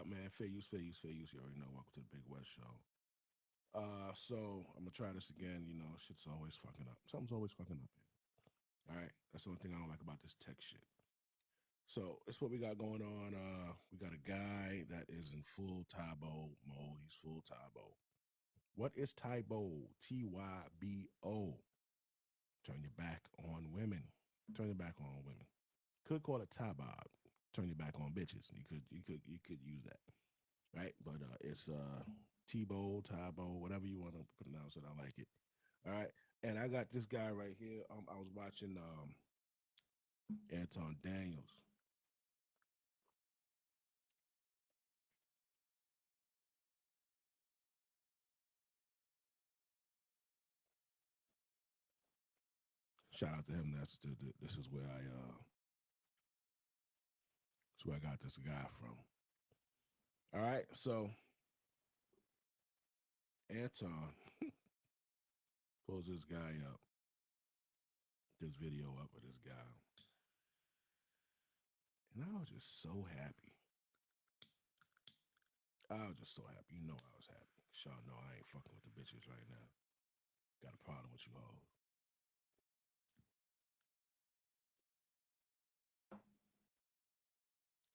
up, man? Fair use, fair use, fair use. You already know. Welcome to the Big West Show. So I'm gonna try this again. You know, shit's always fucking up. Something's always fucking up. All right, that's the only thing I don't like about this tech shit. So that's what we got going on. We got a guy that is in full Tybow mode. He's full Tybow. What is Tybow? Tybo. Turn your back on women. Turn your back on women. Could call it Tybob. Turn your back on bitches. You could use that, right? But it's Tebow, Tybo, whatever you want to pronounce it. I like it. All right. And I got this guy right here. I was watching Anton Daniels. Shout out to him. This is where I got this guy from. All right. So Anton pulls this guy up, this video up of this guy, and I was just so happy. I was just so happy. You know I was happy. Y'all know I ain't fucking with the bitches right now. Got a problem with you all.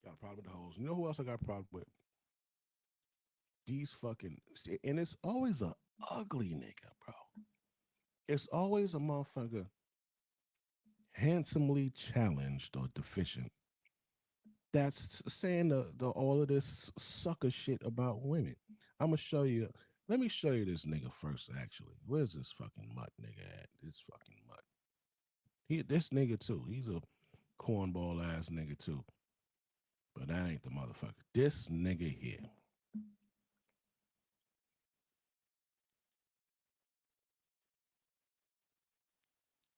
Got a problem with the hoes. You know who else I got a problem with? These fucking, and it's always a ugly nigga, bro. It's always a motherfucker handsomely challenged or deficient that's saying the all of this sucker shit about women. I'm gonna show you. Let me show you this nigga first. Actually, where's this fucking mutt nigga at? This fucking mutt. This nigga too. He's a cornball ass nigga too. But that ain't the motherfucker. This nigga here.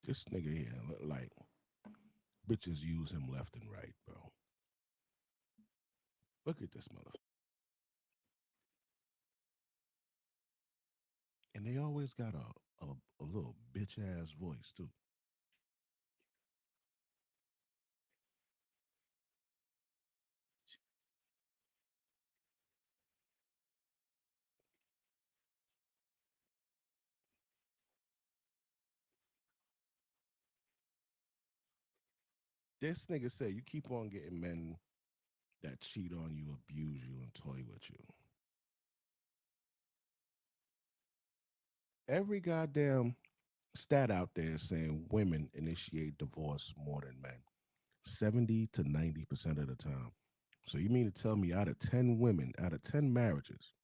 This nigga here. Like bitches use him left and right, bro. Look at this motherfucker. And they always got a little bitch ass voice too. This nigga said you keep on getting men that cheat on you, abuse you, and toy with you. Every goddamn stat out there saying women initiate divorce more than men, 70 to 90% of the time. So you mean to tell me out of 10 women, out of 10 marriages,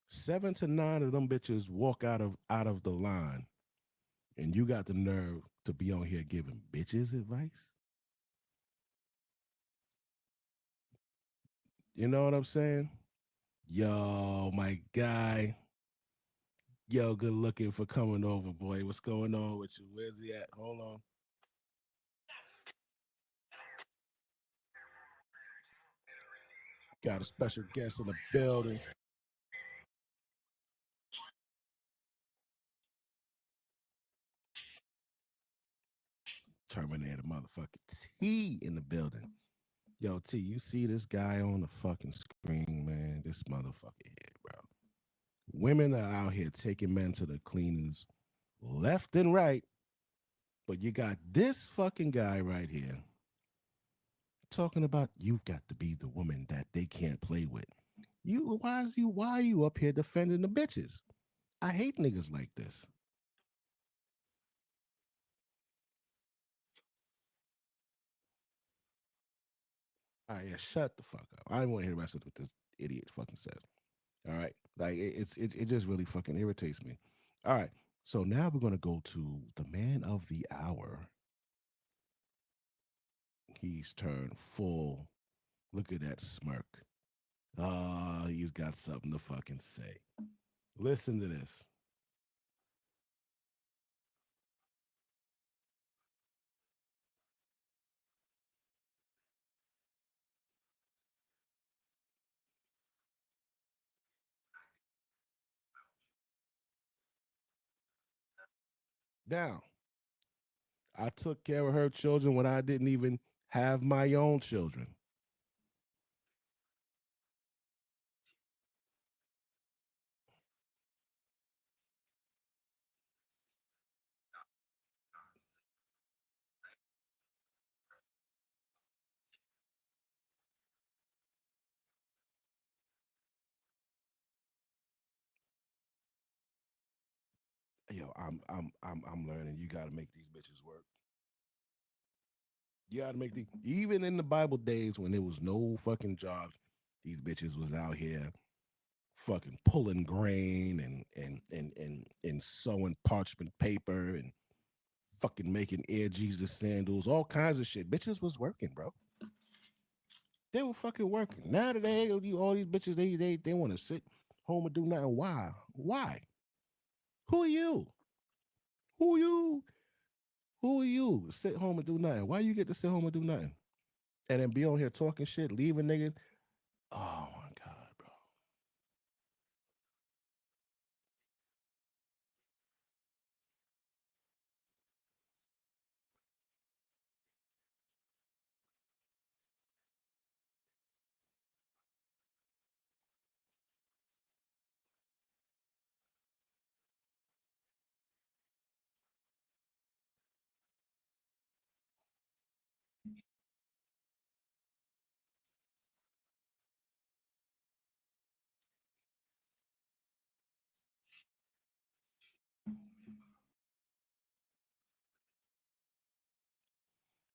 7 to 9 of them bitches walk out of the line, and you got the nerve to be on here giving bitches advice? You know what I'm saying? Yo, my guy. Yo, good looking for coming over, boy. What's going on with you? Where's he at? Hold on. Got a special guest in the building. Terminator motherfucking T in the building. Yo, T, you see this guy on the fucking screen, man? This motherfucker here, bro. Women are out here taking men to the cleaners left and right, but you got this fucking guy right here talking about you've got to be the woman that they can't play with. Why are you up here defending the bitches? I hate niggas like this. All right, yeah, shut the fuck up. I don't want to hear the rest of what this idiot fucking says. All right, like it just really fucking irritates me. All right, so now we're gonna go to the man of the hour. He's turned full. Look at that smirk. Oh, he's got something to fucking say. Listen to this. Now, I took care of her children when I didn't even have my own children. I'm learning. You got to make these bitches work. You got to make the even in the Bible days when there was no fucking jobs, these bitches was out here fucking pulling grain and sewing parchment paper and fucking making Air Jesus sandals, all kinds of shit. Bitches was working, bro. They were fucking working. Now that all these bitches, they want to sit home and do nothing. Why? Why? Who are you? Who are you? Who are you? Sit home and do nothing. Why you get to sit home and do nothing? And then be on here talking shit, leaving niggas. Oh my god, bro.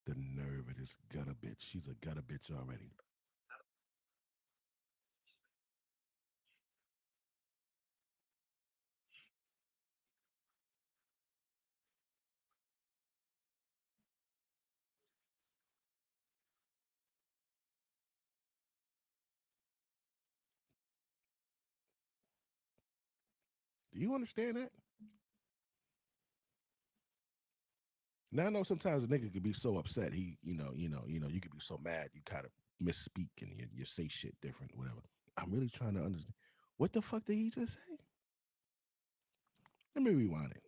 The nerve of this gutter bitch. She's a gutter bitch already. Do you understand that? Now I know sometimes a nigga could be so upset. You could be so mad. You kind of misspeak and you say shit different, whatever. I'm really trying to understand. What the fuck did he just say? Let me rewind it.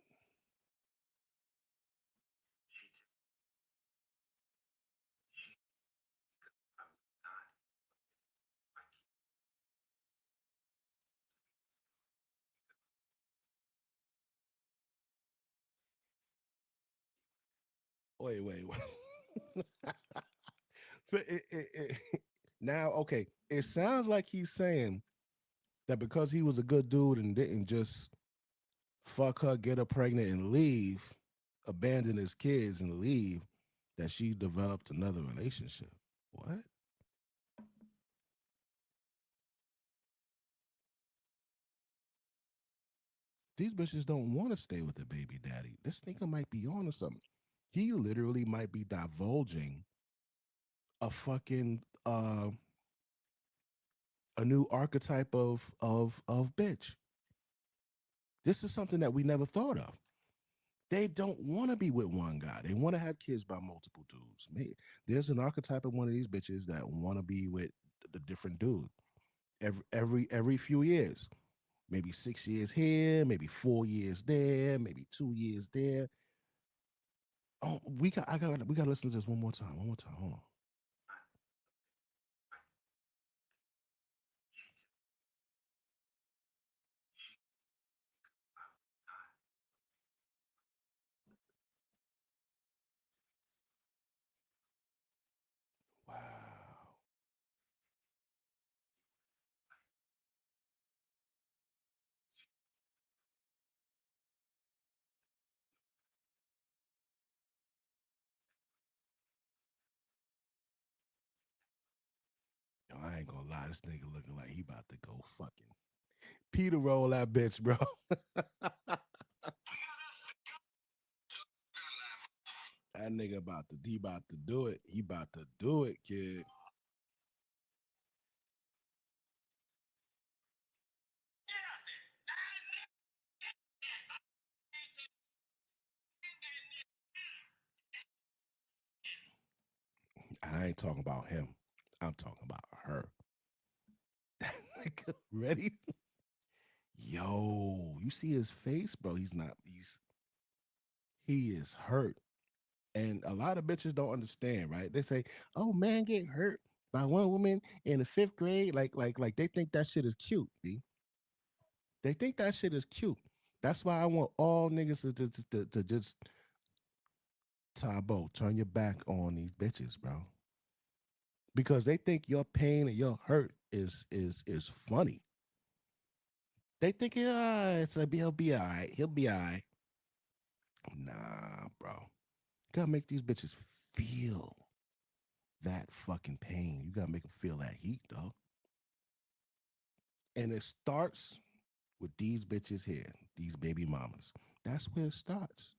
Wait. So now, okay, it sounds like he's saying that because he was a good dude and didn't just fuck her, get her pregnant, and leave, abandon his kids and leave, that she developed another relationship. What? These bitches don't want to stay with the baby daddy. This nigga might be on to something. He literally might be divulging a fucking a new archetype of bitch. This is something that we never thought of. They don't want to be with one guy. They want to have kids by multiple dudes. There's an archetype of one of these bitches that want to be with the different dude every few years. Maybe 6 years here, maybe 4 years there, maybe 2 years there. Oh, we got to listen to this one more time. One more time. Hold on. Wow. Yo, I ain't gonna lie, this nigga looking like he about to go fucking Peter roll that bitch, bro. That nigga he about to do it. He about to do it, kid. I ain't talking about him. I'm talking about her. Ready? Yo, you see his face, bro? He is hurt. And a lot of bitches don't understand, right? They say, "Oh, man get hurt by one woman in the fifth grade." Like they think that shit is cute. B. They think that shit is cute. That's why I want all niggas to just Tybow, turn your back on these bitches, bro. Because they think your pain and your hurt is funny. They think he'll be all right. He'll be all right. Nah, bro. You gotta make these bitches feel that fucking pain. You gotta make them feel that heat, dog. And it starts with these bitches here, these baby mamas. That's where it starts.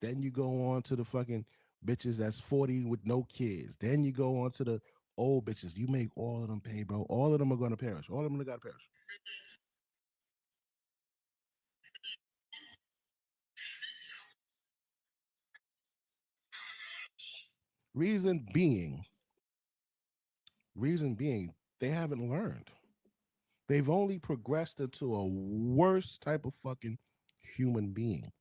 Then you go on to the fucking bitches that's 40 with no kids. Then you go on to the old bitches. You make all of them pay, bro. All of them are gonna perish. All of them are gonna perish. Reason being, reason being, they haven't learned. They've only progressed into a worse type of fucking human being.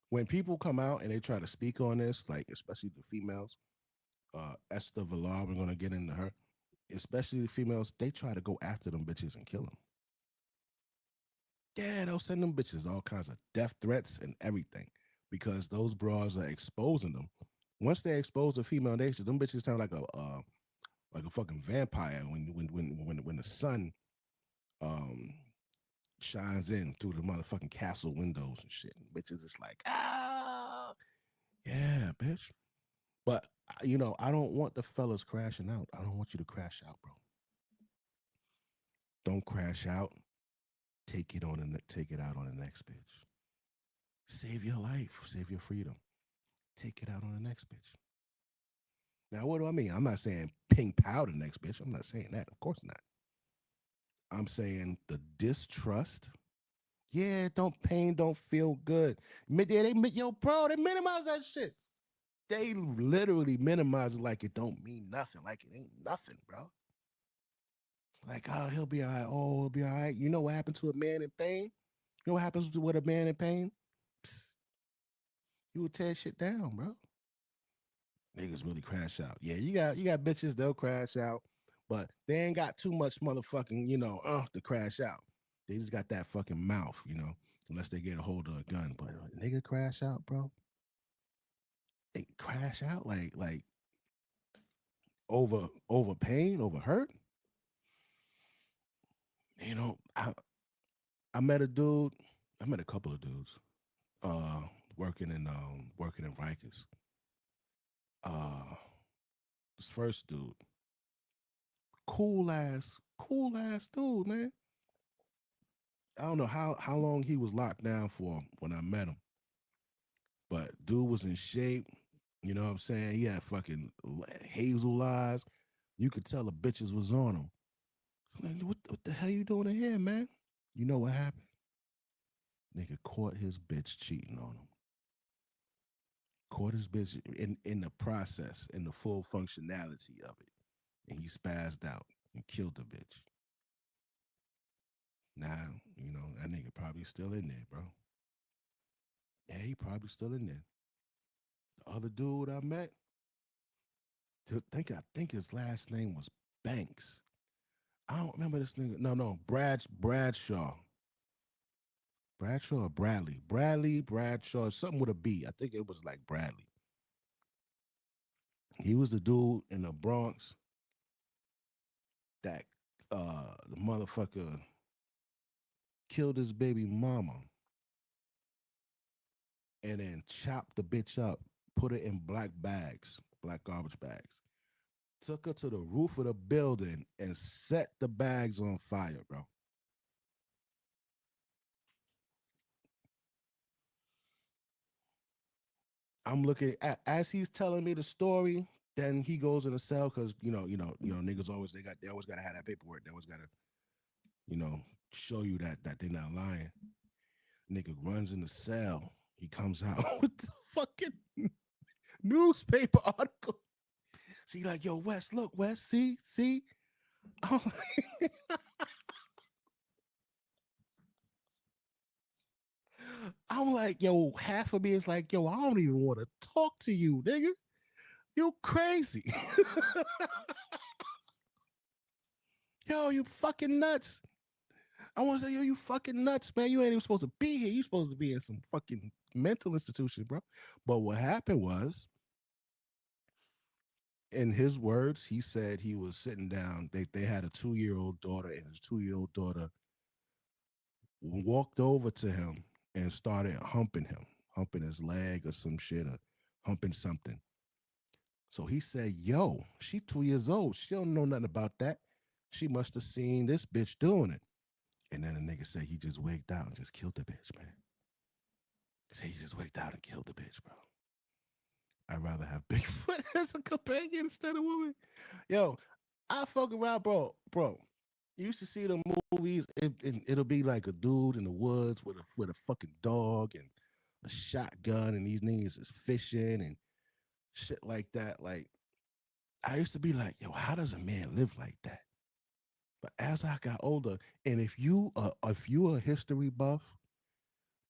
When people come out and they try to speak on this, like especially the females, Esther Villar, we're gonna get into her. Especially the females, they try to go after them bitches and kill them. Yeah, they'll send them bitches all kinds of death threats and everything because those bras are exposing them. Once they expose a female nation, them bitches turn like a fucking vampire when the sun um shines in through the motherfucking castle windows and shit. And bitches is like, ah, yeah, bitch. But I don't want the fellas crashing out. I don't want you to crash out, bro. Don't crash out. Take it out on the next bitch. Save your life. Save your freedom. Take it out on the next bitch. Now, what do I mean? I'm not saying ping pow the next bitch. I'm not saying that. Of course not. I'm saying the distrust. Yeah, don't pain, don't feel good. Yo, bro, they minimize that shit. They literally minimize it like it don't mean nothing, like it ain't nothing, bro. Like, oh, he'll be all right. Oh, he'll be all right. You know what happened to a man in pain? You know what happens with a man in pain? Psst, you would tear shit down, bro. Niggas really crash out. Yeah, you got bitches, they'll crash out, but they ain't got too much motherfucking, to crash out. They just got that fucking mouth, unless they get a hold of a gun. But nigga crash out, bro. They crash out like over pain, over hurt. You know, I met a dude. I met a couple of dudes. Uh, working in Rikers. Uh, this first dude, cool ass dude, man. I don't know how long he was locked down for when I met him, but dude was in shape. You know what I'm saying? He had fucking hazel eyes. You could tell the bitches was on him. Like, what the hell you doing in here, man? You know what happened? Nigga caught his bitch cheating on him. Caught his bitch in the process, in the full functionality of it. And he spazzed out and killed the bitch. Now, that nigga probably still in there, bro. Yeah, he probably still in there. The other dude I met, I think his last name was Banks. I don't remember this nigga. No, Bradshaw. Bradshaw or Bradley? Bradshaw, something with a B. I think it was like Bradley. He was the dude in the Bronx that the motherfucker killed his baby mama and then chopped the bitch up, put it in black bags, black garbage bags. Took her to the roof of the building and set the bags on fire, bro. I'm looking at as he's telling me the story. Then he goes in the cell because niggas they always gotta have that paperwork. They always gotta you know show you that they're not lying. Nigga runs in the cell. He comes out with the fucking newspaper article. See, like, yo, Wes, look, Wes, see. I'm like, I'm like, yo, half of me is like, yo, I don't even want to talk to you, nigga. You crazy. Yo, you fucking nuts. I want to say, yo, you fucking nuts, man. You ain't even supposed to be here. You supposed to be in some fucking mental institution, bro. But what happened was, in his words, he said he was sitting down. They had a 2-year-old daughter, and his 2-year-old daughter walked over to him and started humping him, humping his leg or some shit, or humping something. So he said, "Yo, she 2 years old. She don't know nothing about that. She must have seen this bitch doing it." And then the nigga said he just wigged out and just killed the bitch, man. He said he just wigged out and killed the bitch, bro. I'd rather have Bigfoot as a companion instead of woman. Yo, I fuck around, bro. Bro, you used to see the movies, and it'll be like a dude in the woods with a fucking dog and a shotgun, and these niggas is fishing and shit like that. Like, I used to be like, yo, how does a man live like that? But as I got older, and if you a history buff,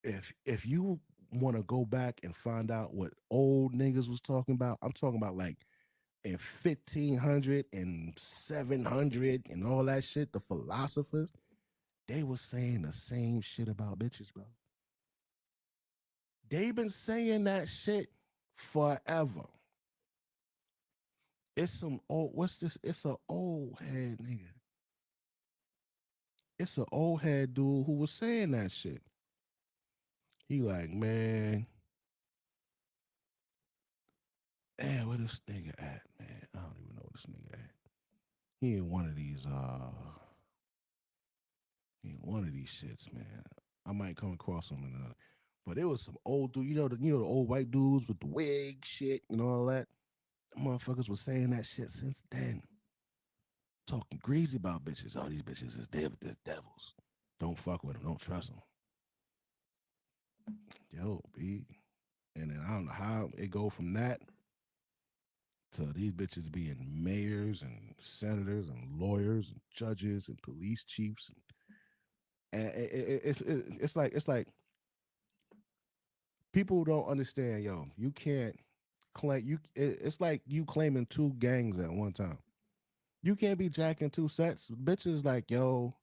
if you want to go back and find out what old niggas was talking about, I'm talking about like in 1500 and 700 and all that shit, the philosophers, they was saying the same shit about bitches, bro. They been saying that shit forever. It's some old, what's this? It's a old head nigga. It's an old head dude who was saying that shit. He like, man, where this nigga at, man? I don't even know where this nigga at. He in one of these, he in one of these shits, man. I might come across him in another. But it was some old dude, the old white dudes with the wig shit and all that. The motherfuckers was saying that shit since then. Talking greasy about bitches. All these bitches is devils. Don't fuck with them. Don't trust them. Yo, B. And then I don't know how it go from that to these bitches being mayors and senators and lawyers and judges and police chiefs. And it's like people don't understand. Yo, you can't claim you. It's like you claiming two gangs at one time. You can't be jacking two sets. Bitches like, yo,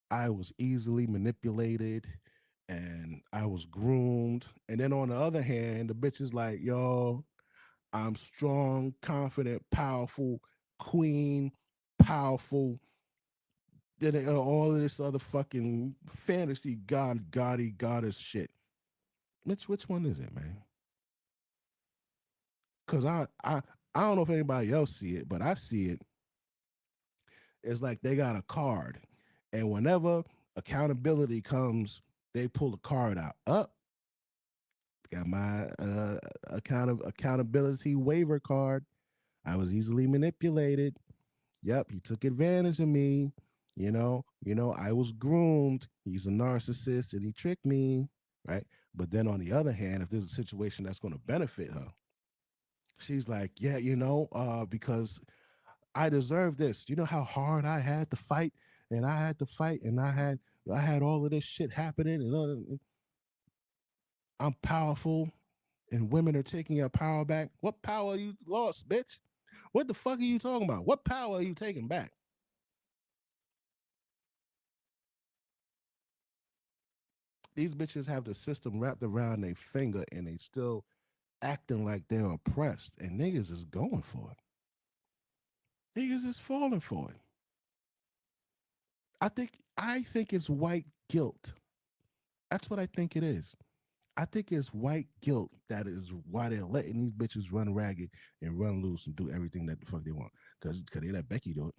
I was easily manipulated and I was groomed. And then on the other hand, the bitch is like, yo, I'm strong, confident, powerful, queen, powerful. Then all of this other fucking fantasy goddess shit. Which one is it, man? Cause I don't know if anybody else see it, but I see it. It's like they got a card, and whenever accountability comes, they pull the card out. Up, got my accountability waiver card. I was easily manipulated. Yep, he took advantage of me. I was groomed. He's a narcissist and he tricked me, right? But then on the other hand, if there's a situation that's going to benefit her, she's like, yeah, because I deserve this. You know how hard I had to fight, and I had to fight, and I had all of this shit happening, and I'm powerful, and women are taking your power back. What power you lost, bitch? What the fuck are you talking about? What power are you taking back? These bitches have the system wrapped around their finger, and they still acting like they're oppressed, and niggas is going for it. Niggas is falling for it. I think it's white guilt. That's what I think it is. I think it's white guilt that is why they're letting these bitches run ragged and run loose and do everything that the fuck they want. Cause they let Becky do it.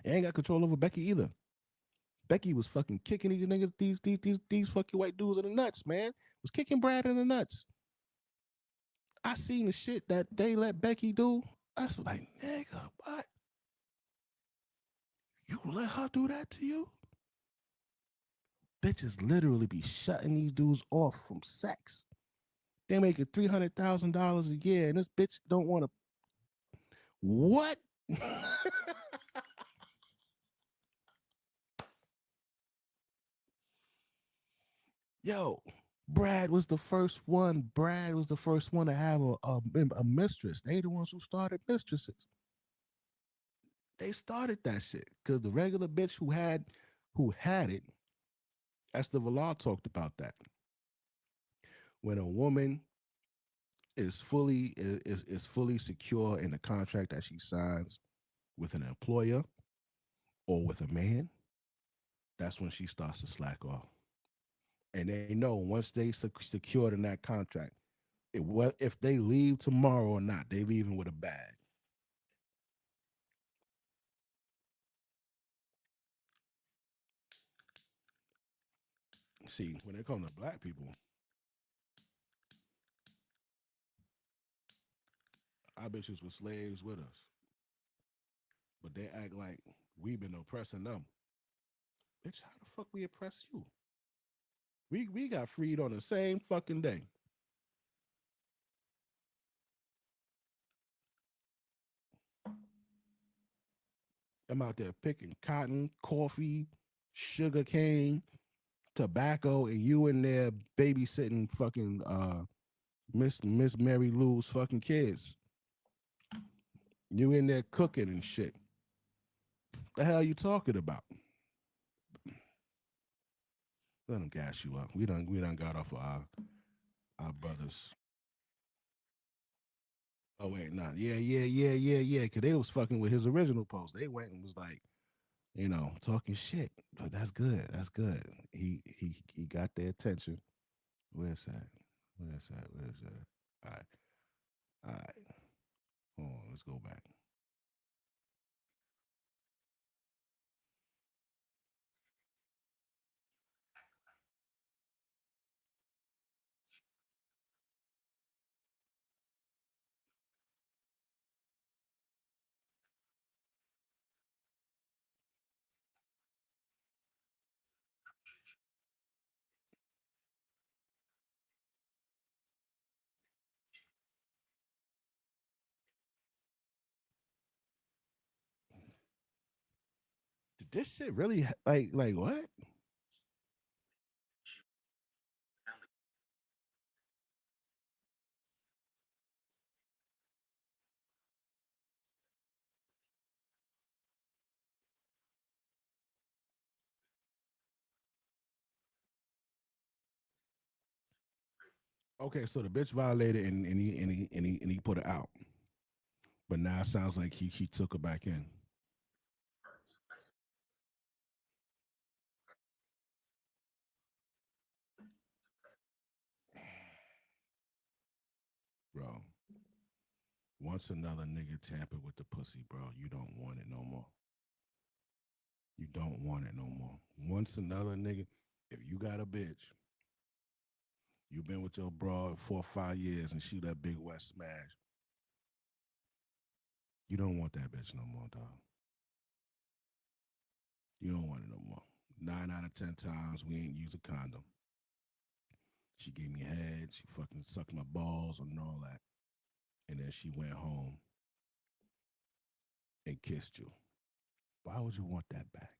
They ain't got control over Becky either. Becky was fucking kicking these niggas, these fucking white dudes in the nuts, man. Was kicking Brad in the nuts. I seen the shit that they let Becky do. I was like, nigga, what? You let her do that to you? Bitches literally be shutting these dudes off from sex. They making $300,000 a year, and this bitch don't want to. What? Yo, Brad was the first one. Brad was the first one to have a mistress. They the ones who started mistresses. They started that shit because the regular bitch who had it. Esther Villar talked about that. When a woman is fully secure in the contract that she signs with an employer or with a man, that's when she starts to slack off. and they know once they secured in that contract, if they leave tomorrow or not, they leaving with a bag. See, when it comes to black people, our bitches were slaves with us, but they act like we been oppressing them. Bitch, how the fuck we oppress you? We got freed on the same fucking day. I'm out there picking cotton, coffee, sugar cane, tobacco, and you in there babysitting fucking Miss Mary Lou's fucking kids. You in there cooking and shit. The hell you talking about? Let them gas you up. We done got off of our brothers. Oh wait, nah, yeah. Cause they was fucking with his original post. They went and was like, talking shit. But that's good. That's good. He got their attention. Where's that? Where's that? Where's that? All right, all right. Hold on, let's go back. Did this shit really like what? Okay, so the bitch violated and he put her out. But now it sounds like he took her back in. Bro, once another nigga tamper with the pussy, bro, you don't want it no more. You don't want it no more. Once another nigga, if you got a bitch, you been with your broad 4 or 5 years and she that big West smash, you don't want that bitch no more, dog. You don't want it no more. 9 out of 10 times we ain't use a condom. She gave me head, she fucking sucked my balls and all that. And then she went home and kissed you. Why would you want that back?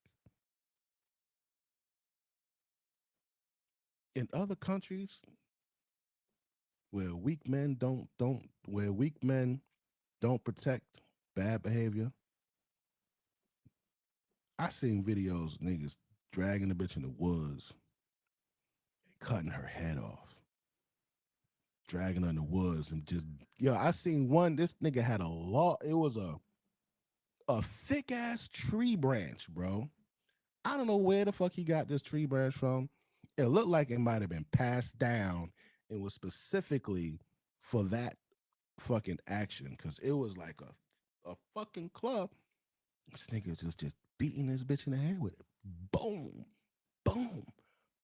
In other countries where weak men don't protect bad behavior, I seen videos niggas dragging the bitch in the woods, cutting her head off, dragging her in the woods, and just I seen one. This nigga had a law. It was a thick ass tree branch, bro. I don't know where the fuck he got this tree branch from. It looked like it might have been passed down and was specifically for that fucking action because it was like a fucking club. This nigga just beating this bitch in the head with it. Boom, boom,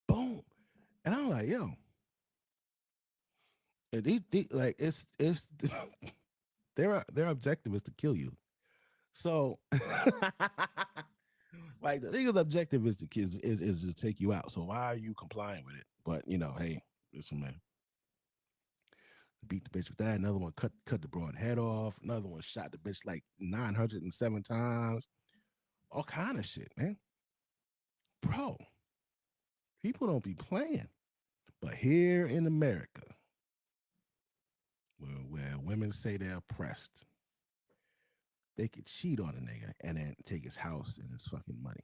boom. And I'm like, yo, and these like it's their objective is to kill you. So like the nigga's objective is is to take you out. So why are you complying with it? But hey, listen, man. Beat the bitch with that. Another one cut the broad head off. Another one shot the bitch like 907 times. All kind of shit, man. Bro, people don't be playing. But here in America, where women say they're oppressed, they could cheat on a nigga and then take his house and his fucking money.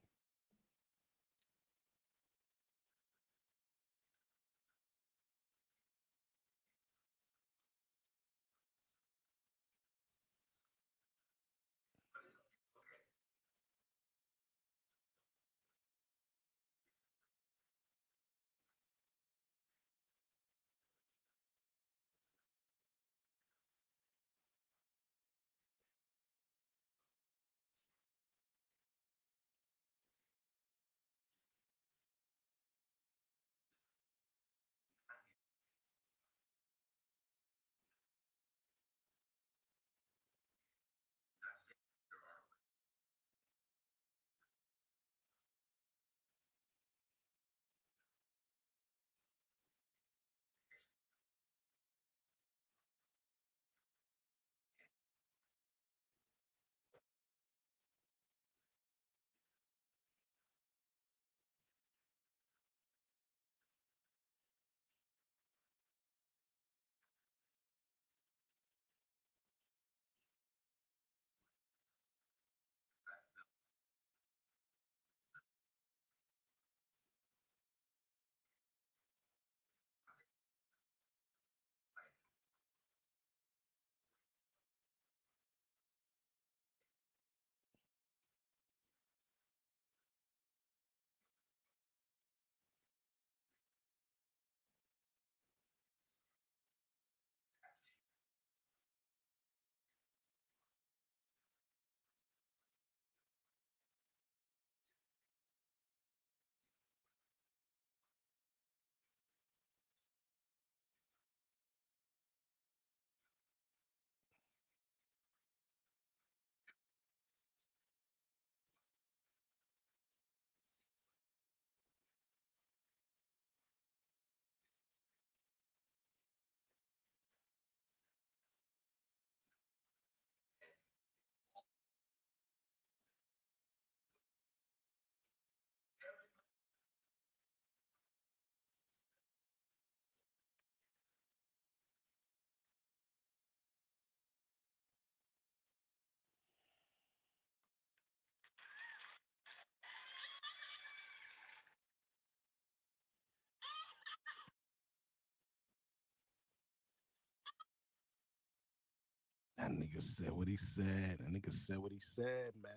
That nigga said what he said. That nigga said what he said, man.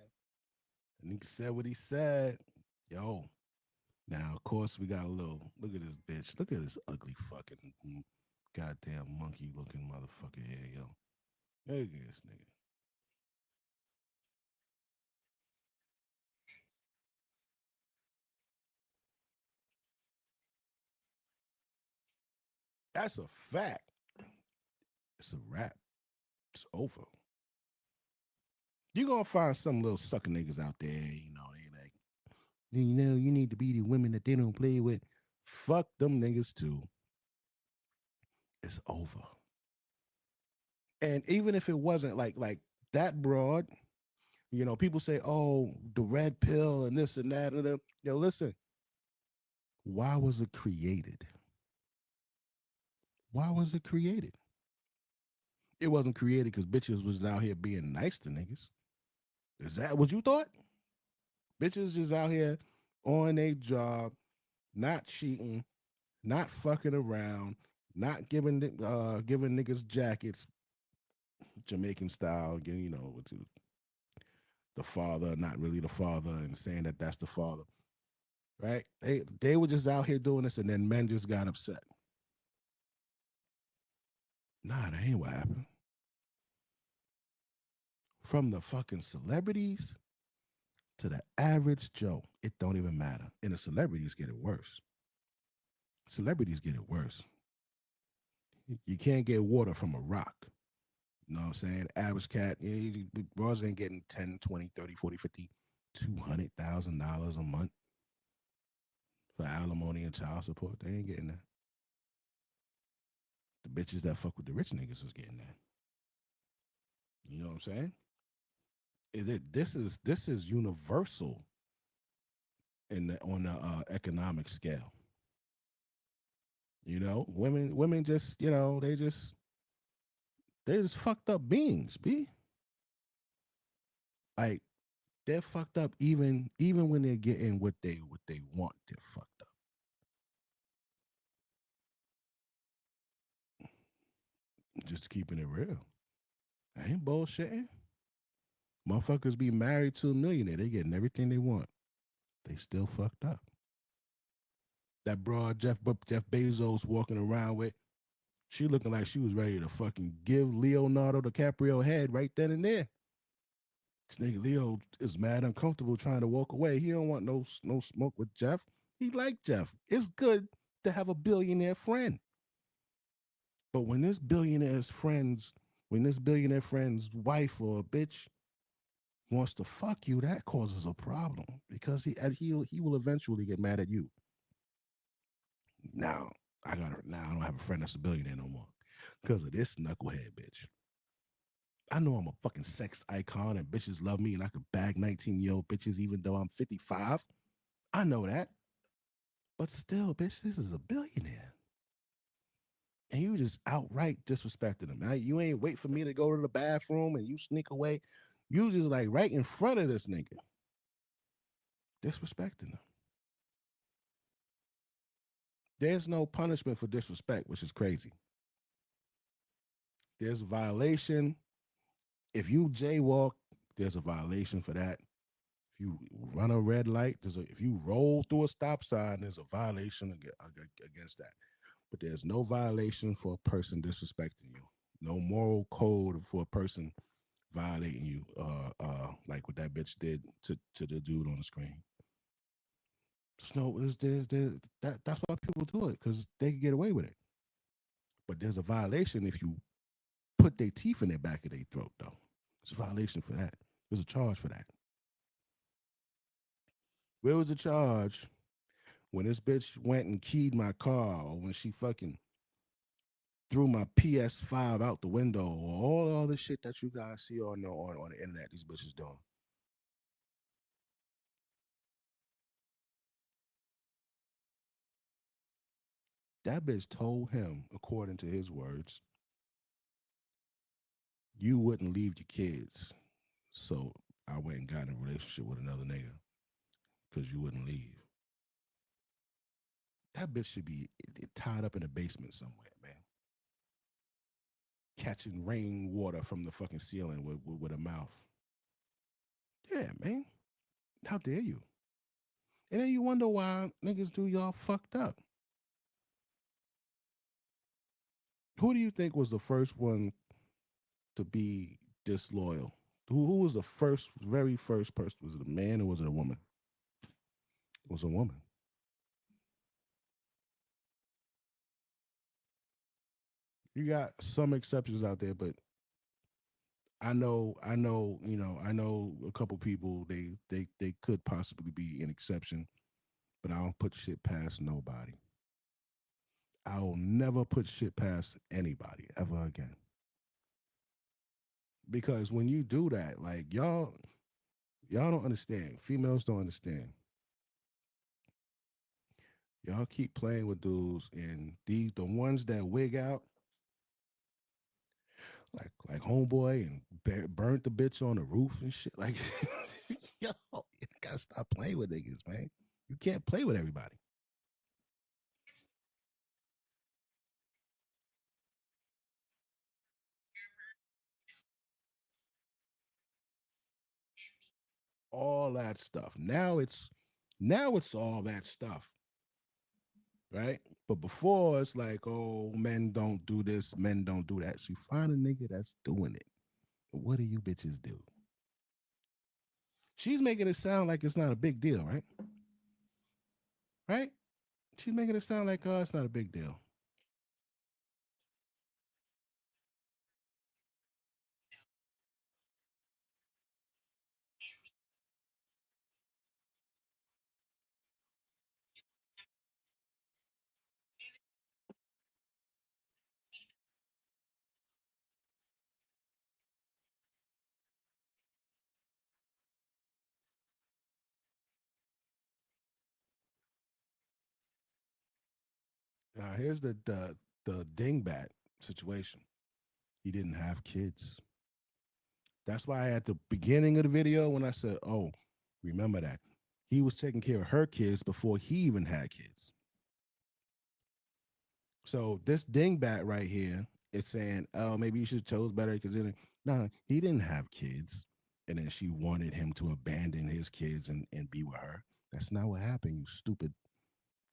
That nigga said what he said. Yo. Now, of course, we got a little. Look at this bitch. Look at this ugly fucking goddamn monkey looking motherfucker here, yo. Look at this nigga. That's a fact. It's a wrap. It's over. You gonna find some little sucker niggas out there, they like, you need to be the women that they don't play with. Fuck them niggas too. It's over. And even if it wasn't like that broad, people say, oh, the red pill and this and that and that. Yo, listen, why was it created? Why was it created? It wasn't created because bitches was out here being nice to niggas. Is that what you thought? Bitches just out here on a job, not cheating, not fucking around, not giving niggas jackets, Jamaican style, with the father, not really the father, and saying that that's the father, right? They were just out here doing this, and then men just got upset. Nah, that ain't what happened. From the fucking celebrities to the average Joe, it don't even matter. And the celebrities get it worse. Celebrities get it worse. You can't get water from a rock. You know what I'm saying? Average cat, bros ain't getting 10, 20, 30, 40, 50, $200,000 a month for alimony and child support. They ain't getting that. The bitches that fuck with the rich niggas is getting that. You know what I'm saying? This is universal on the economic scale. Women just they just fucked up beings, b. Like they're fucked up even when they're getting what they want. They're fucked up. Just keeping it real. I ain't bullshitting. Motherfuckers be married to a millionaire. They getting everything they want. They still fucked up. That broad Jeff Bezos walking around with, she looking like she was ready to fucking give Leonardo DiCaprio head right then and there. This nigga Leo is mad uncomfortable trying to walk away. He don't want no smoke with Jeff. He like Jeff. It's good to have a billionaire friend. But when this billionaire friend's wife or a bitch wants to fuck you, that causes a problem because he will eventually get mad at you. Now I got her. Now I don't have a friend that's a billionaire no more because of this knucklehead bitch. I know I'm a fucking sex icon and bitches love me and I could bag 19-year-old bitches even though I'm 55. I know that. But still, bitch, this is a billionaire. And you just outright disrespected him. Now, you ain't wait for me to go to the bathroom and you sneak away. You just like right in front of this nigga. Disrespecting him. There's no punishment for disrespect, which is crazy. There's a violation. If you jaywalk, there's a violation for that. If you run a red light, if you roll through a stop sign, there's a violation against that. But there's no violation for a person disrespecting you. No moral code for a person violating you, like what that bitch did to the dude on the screen. That's why people do it because they can get away with it. But there's a violation if you put their teeth in their back of their throat, though. There's a violation for that. There's a charge for that. Where was the charge when this bitch went and keyed my car or when she fucking threw my PS5 out the window or all the shit that you guys see on the internet these bitches doing? That bitch told him, according to his words, you wouldn't leave your kids. So I went and got in a relationship with another nigga because you wouldn't leave. That bitch should be tied up in a basement somewhere, man. catching rainwater from the fucking ceiling with a mouth. Yeah, man. How dare you? And then you wonder why niggas do y'all fucked up. Who do you think was the first one to be disloyal? Who was the very first person? Was it a man or was it a woman? It was a woman. You got some exceptions out there, but I know a couple people. They could possibly be an exception, but I don't put shit past nobody. I'll never put shit past anybody ever again. Because when you do that, like y'all don't understand. Females don't understand. Y'all keep playing with dudes, and the ones that wig out, like homeboy, and burnt the bitch on the roof and shit. Like, yo, you gotta stop playing with niggas, man. You can't play with everybody. All that stuff. Now it's all that stuff, right? But before it's like, oh, men don't do this, men don't do that. So you find a nigga that's doing it. What do you bitches do? She's making it sound like it's not a big deal, right? Right? She's making it sound like, oh, it's not a big deal. Now here's the dingbat situation. He didn't have kids. That's why at the beginning of the video when I said, "Oh, remember that." He was taking care of her kids before he even had kids. So this dingbat right here is saying, "Oh, maybe you should have chose better because then no, he didn't have kids." And then she wanted him to abandon his kids and be with her. That's not what happened, you stupid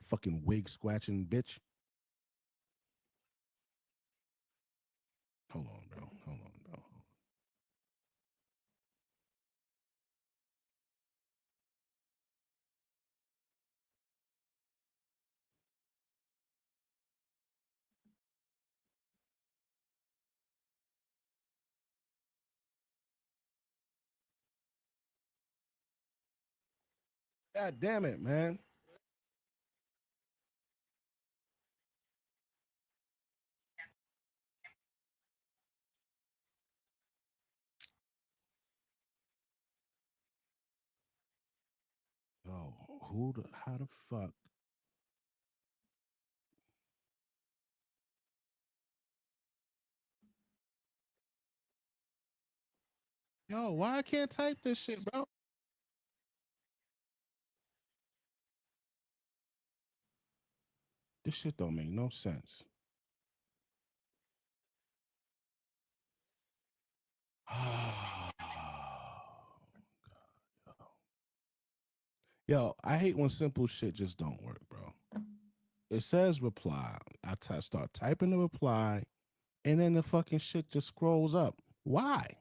fucking wig scratching bitch. Hold on, bro. Hold on, bro. God damn it, man. Yo, how the fuck? Yo, why I can't type this shit, bro? This shit don't make no sense. Yo, I hate when simple shit just don't work, bro. It says reply. Start typing the reply, and then the fucking shit just scrolls up. Why?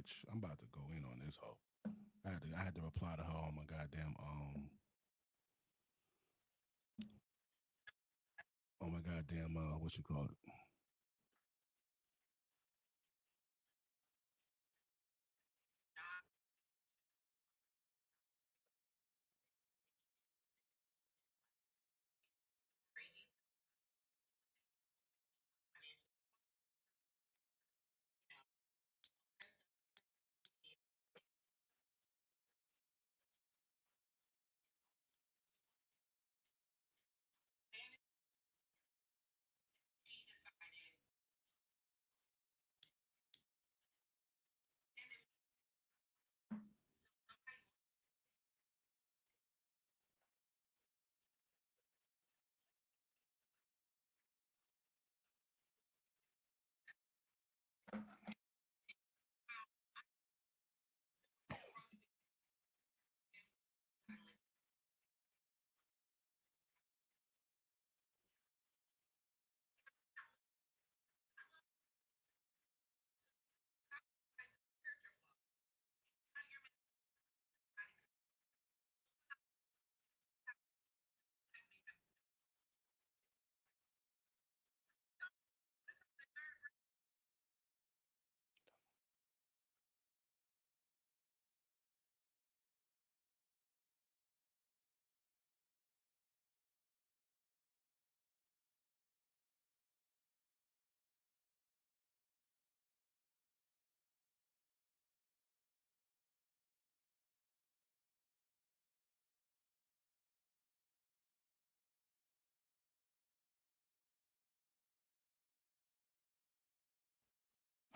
bitch. I'm about to go in on this hoe. I had to reply to her on my goddamn what you call it.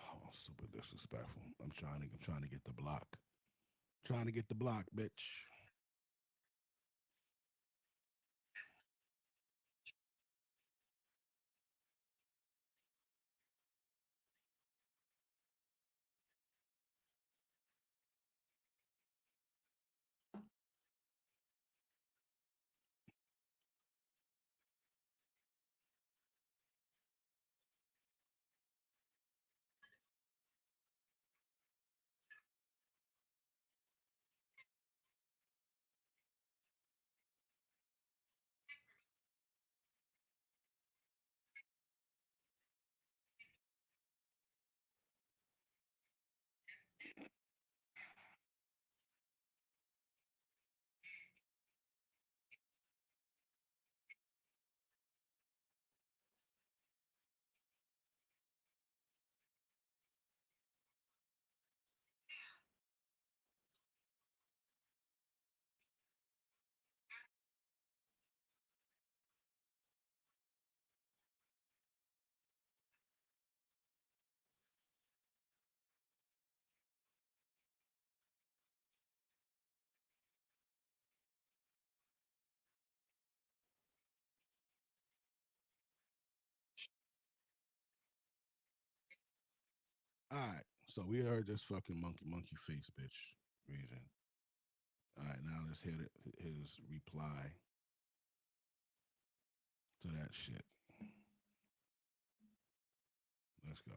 Oh, super disrespectful. I'm trying to get the block. Trying to get the block, bitch. All right. So we heard this fucking monkey face bitch reason. All right, now let's hear his reply to that shit. Let's go.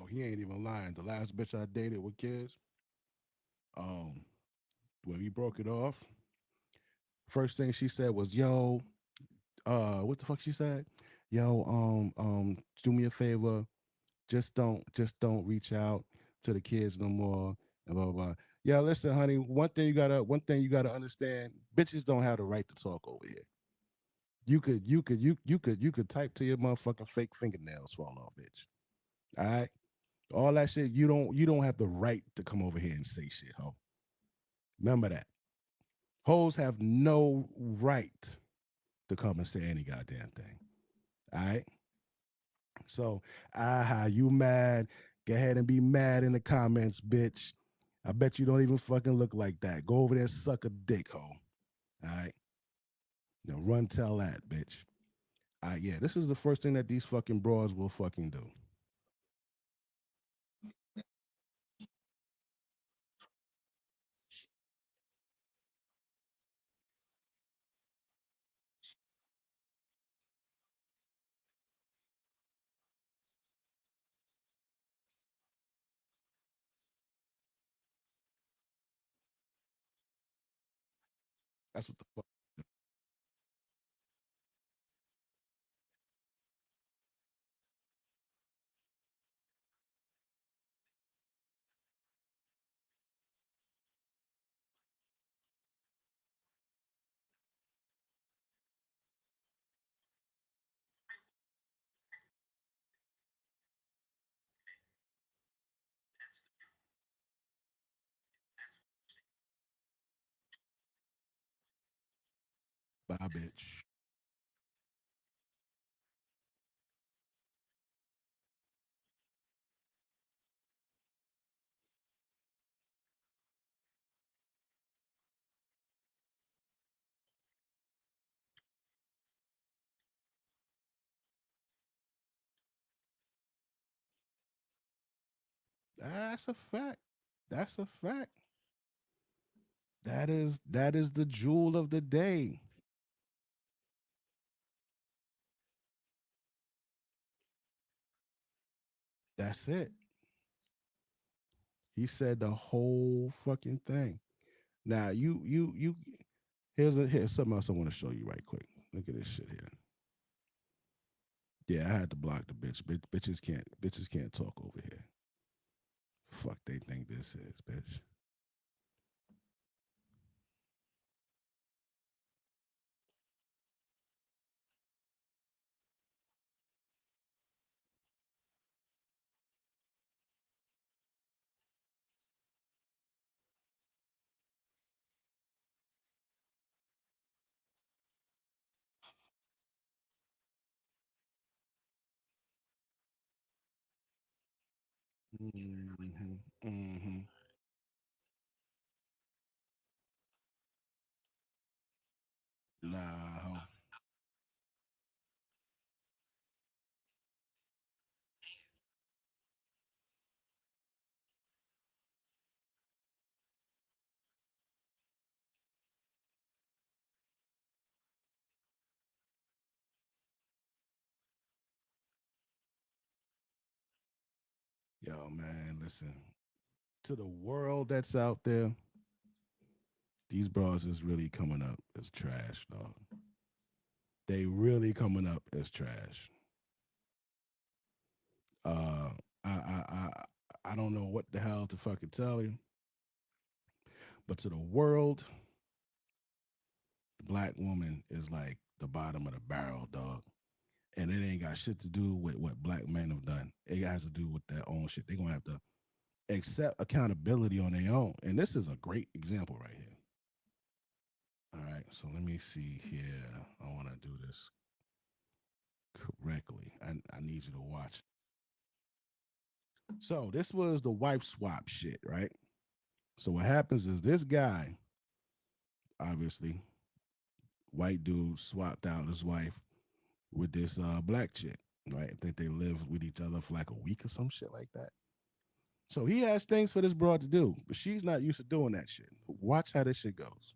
he ain't even lying. The last bitch I dated with kids, um, when we broke it off, first thing she said was, "Yo, what the fuck?" She said, "Yo, do me a favor, just don't reach out to the kids no more." And blah blah blah. Yeah, listen, honey. One thing you gotta understand. Bitches don't have the right to talk over here. You could type to your motherfucking fake fingernails fall off, bitch. All right, all that shit. You don't have the right to come over here and say shit, ho. Remember that. Hoes have no right to come and say any goddamn thing. All right. So, you mad? Go ahead and be mad in the comments, bitch. I bet you don't even fucking look like that. Go over there and suck a dick, ho. All right. Now run tell that, bitch. Yeah, this is the first thing that these fucking broads will fucking do. That's what the fuck. Bye, bitch. That's a fact. That's a fact. That is the jewel of the day. That's it. He said the whole fucking thing. Now you here's something else I want to show you right quick. Look at this shit here. Yeah, I had to block the bitch. Bitches can't talk over here. Fuck they think this is, bitch. Hmm. Hmm. Nah, ho. Yo, man, listen. To the world that's out there, these bras is really coming up as trash, dog. They really coming up as trash. Uh, I don't know what the hell to fucking tell you, but to the world, the black woman is like the bottom of the barrel, dog. And it ain't got shit to do with what black men have done. It has to do with their own shit. They're gonna have to accept accountability on their own. And this is a great example right here. All right, so let me see here. I want to do this correctly. I need you to watch. So this was the wife swap shit, right? So what happens is this guy, obviously, white dude, swapped out his wife with this black chick, right? I think they lived with each other for like a week or some shit like that. So he has things for this broad to do, but she's not used to doing that shit. Watch how this shit goes.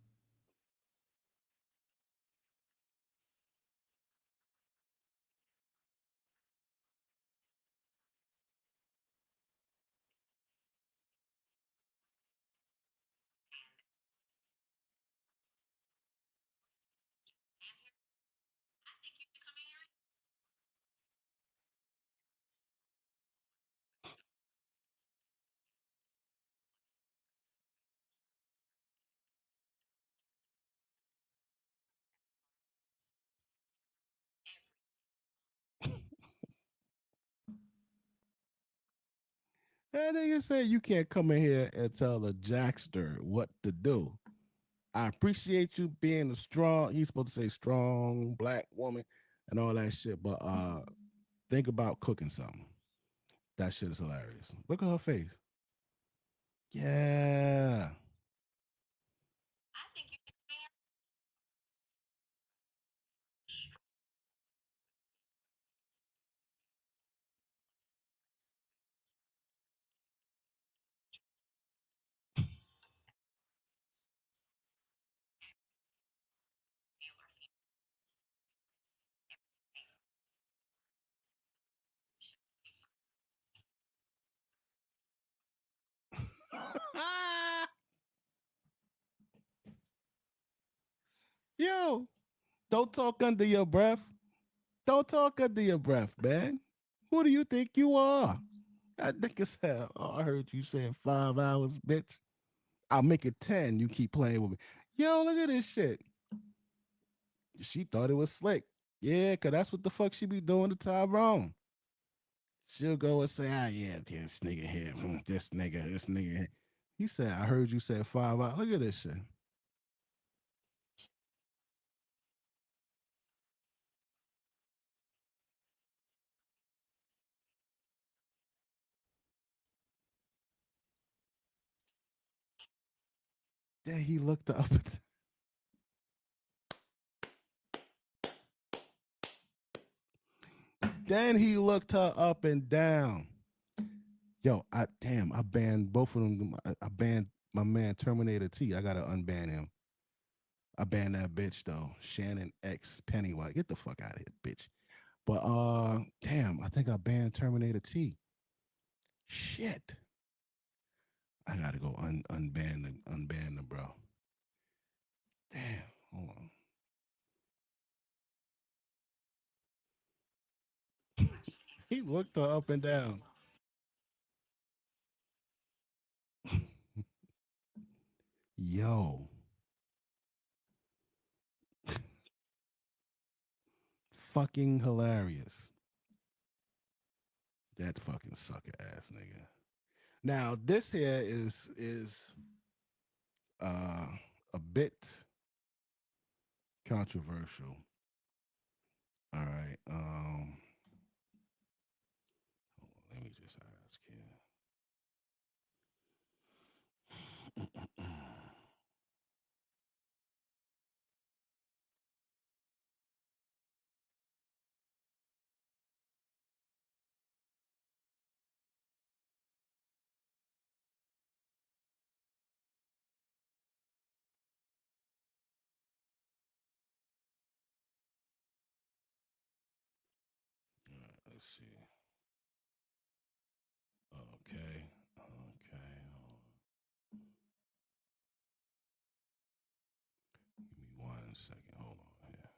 That nigga said you can't come in here and tell a jackster what to do. I appreciate you being a strong. He's supposed to say strong black woman and all that shit. But think about cooking something. That shit is hilarious. Look at her face. Yeah. Yo, don't talk under your breath. Don't talk under your breath, man. Who do you think you are? That nigga said, oh, I heard you saying 5 hours, bitch. I'll make it 10. You keep playing with me. Yo, look at this shit. She thought it was slick. Yeah, because that's what the fuck she be doing to Tyrone. She'll go and say, ah, yeah, this nigga here, this nigga here. He said, I heard you say 5 hours. Look at this shit. Then he looked up. Then he looked her up and down. Yo, I banned both of them. I banned my man Terminator T. I gotta unban him. I banned that bitch though. Shannon X Pennywise. Get the fuck out of here, bitch. But damn, I think I banned Terminator T. Shit. I gotta go unban them, bro. Damn. Hold on. He looked her up and down. Yo, fucking hilarious. That fucking sucker ass nigga. Now this here is uh a bit controversial. All right. Let me just ask here. Let's see. Okay. Okay. Give me 1 second. Hold on here.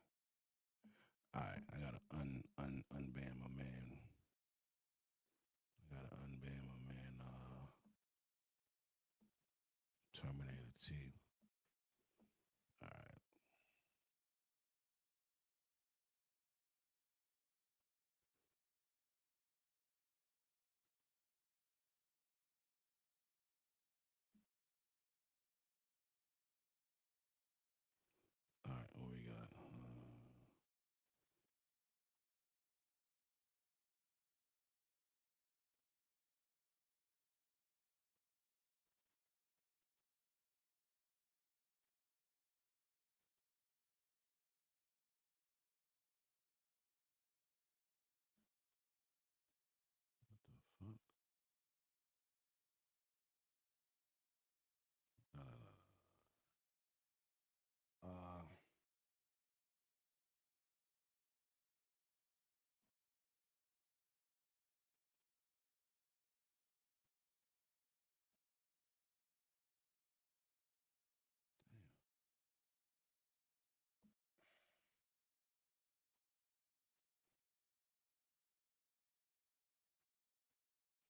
All right. I gotta unban my man. I gotta unban my man. Terminator T. All right. All right. What we got? What the fuck? No, no, no.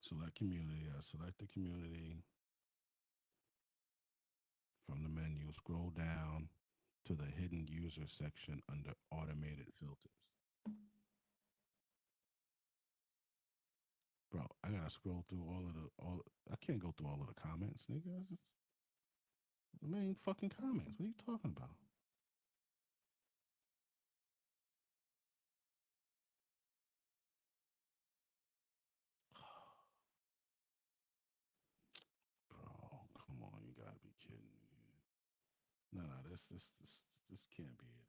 Select community. I select the community from the menu. Scroll down to the hidden user section under automated filters. Bro, I gotta scroll through all of the all. I can't go through all of the comments, nigga. It's just the main fucking comments. What are you talking about? Bro, come on, you gotta be kidding me. No, no, this can't be it.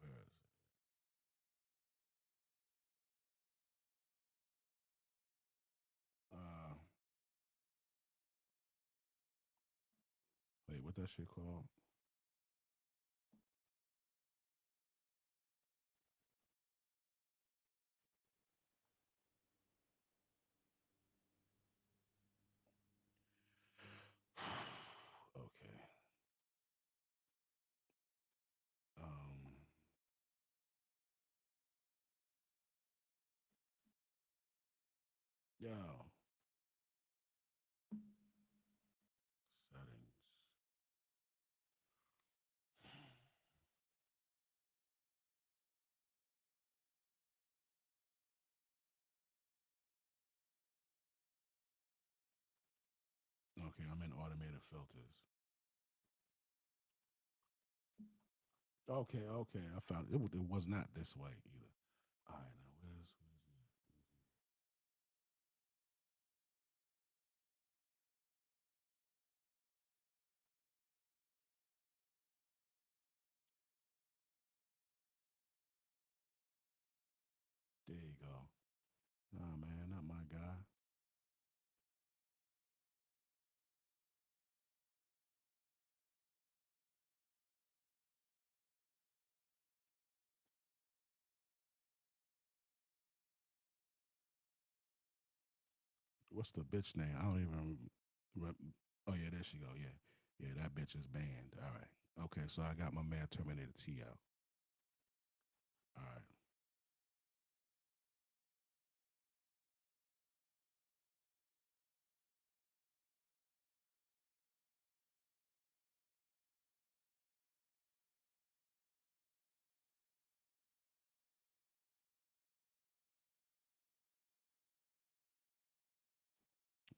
Where is it? Uh, wait, what that shit called? Okay. Um, yo, settings. Okay, I'm in automated filters. Okay, okay, I found it. It was not this way either. All right, now where's there you go. Nah, man, not my guy. What's the bitch name? I don't even. Oh yeah, there she go. Yeah, yeah, that bitch is banned. All right. Okay, so I got my man Terminator T out. All right.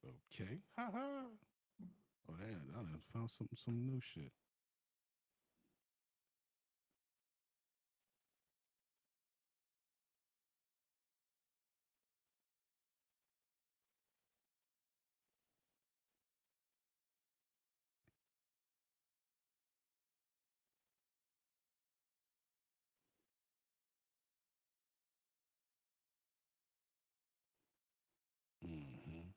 Okay. Ha ha. Oh damn, I done found some new shit. Mm-hmm.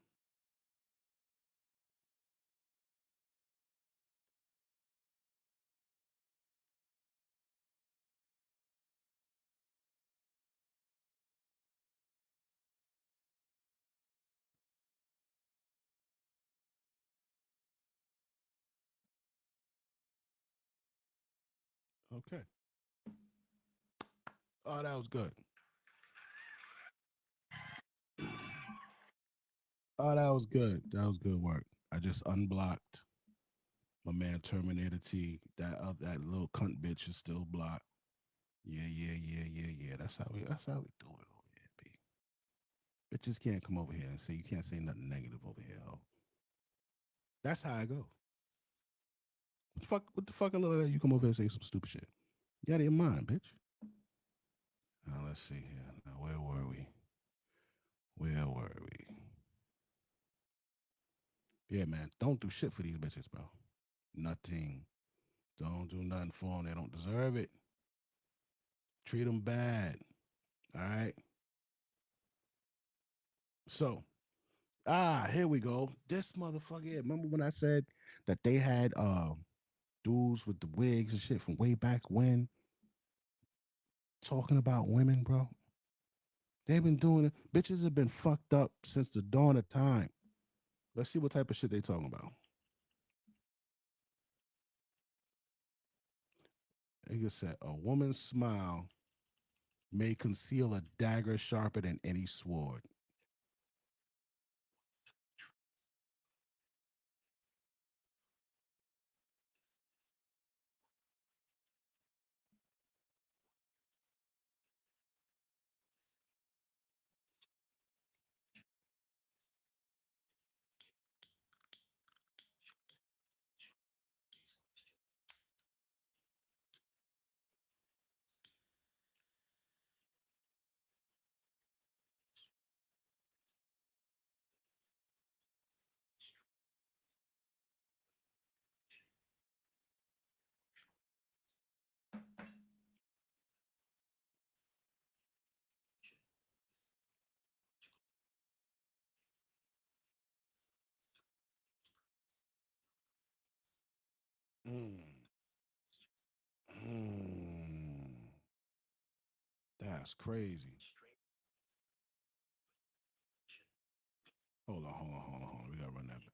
Okay. Oh, that was good. Oh, that was good. That was good work. I just unblocked my man Terminator T. That little cunt bitch is still blocked. Yeah, yeah, yeah, yeah, yeah. That's how we do it over here, B. Bitches can't come over here and say you can't say nothing negative over here, ho. That's how I go. What the fuck a little you come over here and say some stupid shit. You out of your mind, bitch. Now let's see here. Now where were we? Where were we? Yeah, man. Don't do shit for these bitches, bro. Nothing. Don't do nothing for them. They don't deserve it. Treat them bad. All right. So, here we go. This motherfucker. Yeah, remember when I said that they had dudes with the wigs and shit from way back when talking about women, bro? They've been doing it. Bitches have been fucked up since the dawn of time. Let's see what type of shit they talking about. They just said a woman's smile may conceal a dagger sharper than any sword. Mm. Mm. That's crazy. Hold on, hold on, hold on, hold on. We gotta run that back.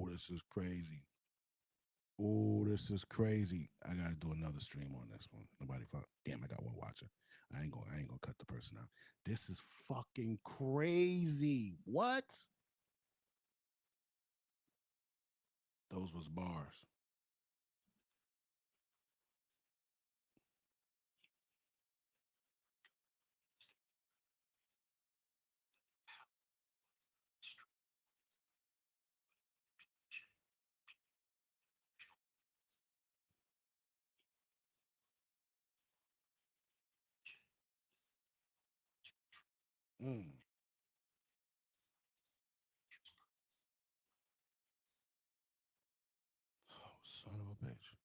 Oh, this is crazy. Oh, this is crazy. I gotta do another stream on this one. Nobody fuck. Damn, I got one watcher. I ain't gonna cut the person out. This is fucking crazy. What? Those was bars. Mm. Oh, son of a bitch.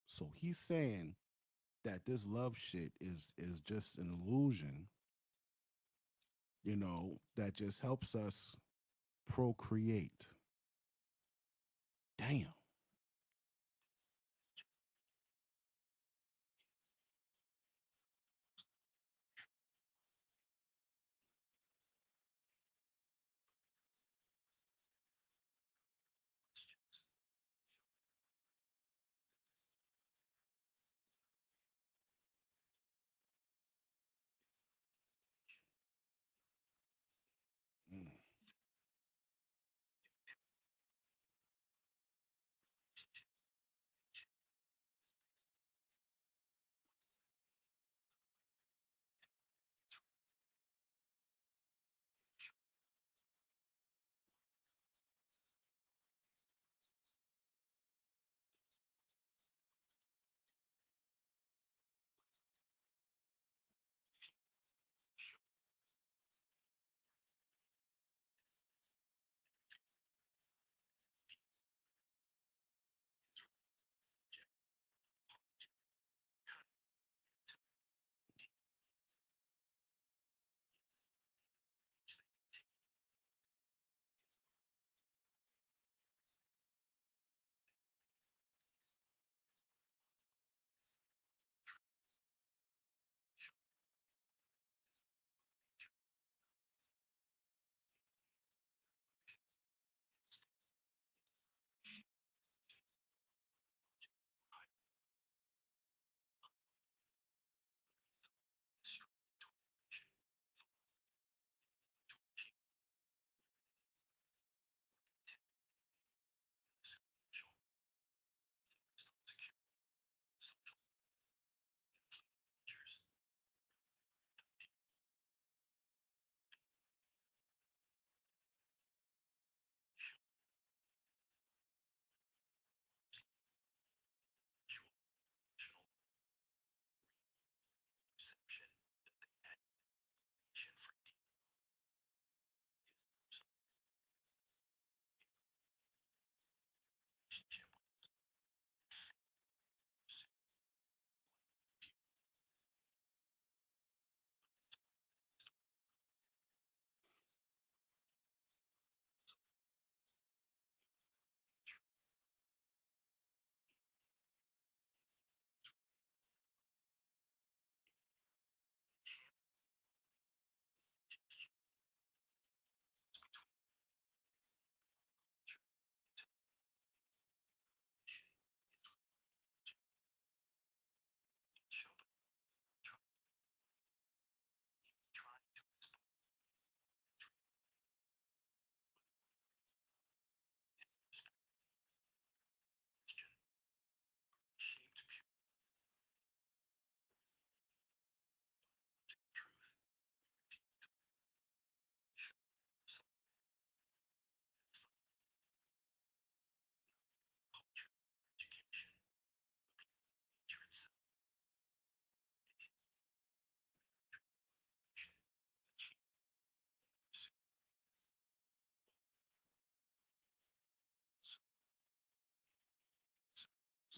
So he's saying that this love shit is just an illusion, that just helps us procreate. Damn. Mm.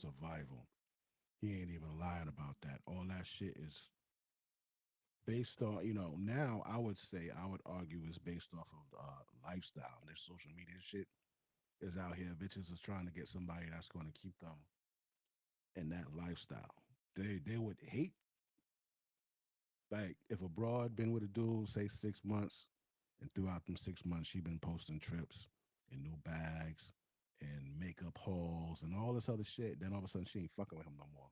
survival. He ain't even lying about that. All that shit is based on, now I would say, I would argue is based off of lifestyle. This social media shit is out here. Bitches is trying to get somebody that's going to keep them in that lifestyle. They would hate, like, if a broad been with a dude, say 6 months, and throughout them 6 months, she been posting trips and new bags and makeup hauls and all this other shit. Then all of a sudden, she ain't fucking with him no more,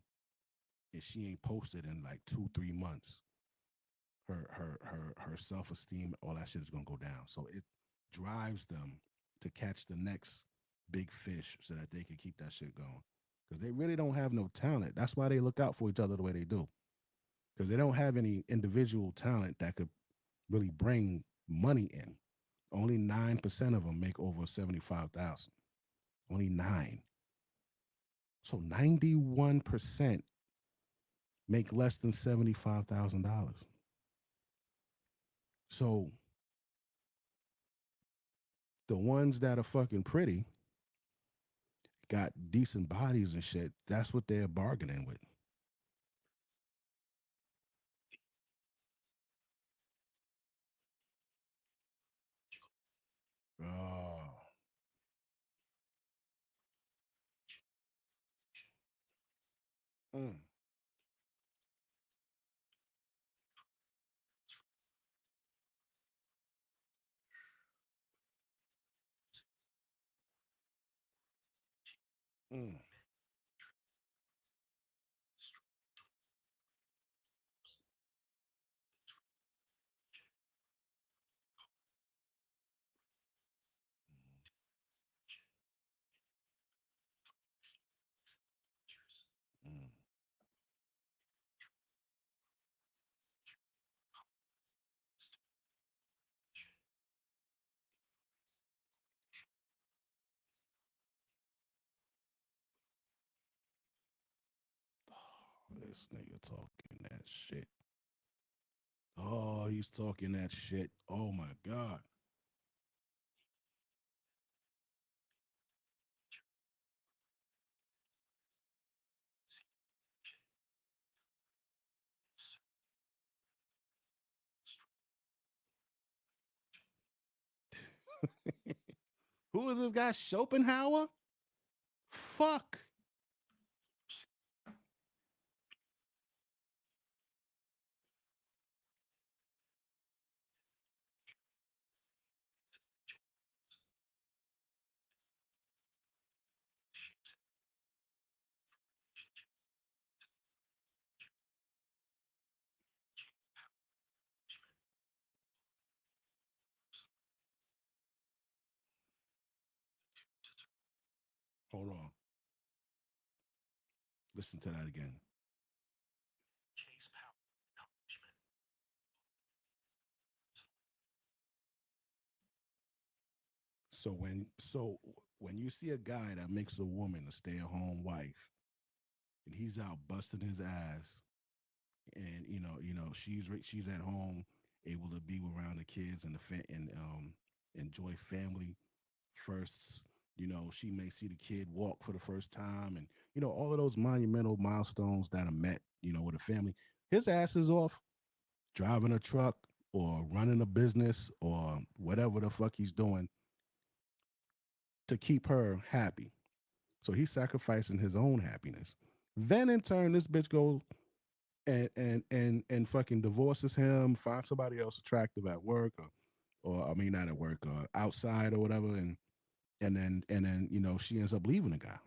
and she ain't posted in like 2 3 months. Her self esteem, all that shit is gonna go down. So it drives them to catch the next big fish so that they can keep that shit going. Because they really don't have no talent. That's why they look out for each other the way they do. Because they don't have any individual talent that could really bring money in. Only 9% of them make over 75,000. Only nine. So 91% make less than $75,000. So the ones that are fucking pretty, got decent bodies and shit, that's what they're bargaining with. Oh. Mm, mm, mm. This nigga talking that shit. Oh, he's talking that shit. Oh my God. Who is this guy? Schopenhauer? Fuck. Hold on. Listen to that again. So when you see a guy that makes a woman a stay-at-home wife and he's out busting his ass, and she's at home able to be around the kids and enjoy family firsts. She may see the kid walk for the first time, and all of those monumental milestones that are met, with a family. His ass is off driving a truck or running a business or whatever the fuck he's doing to keep her happy. So he's sacrificing his own happiness. Then in turn, this bitch goes and fucking divorces him, finds somebody else attractive at work, or I mean not at work, or outside or whatever, and then she ends up leaving the guy.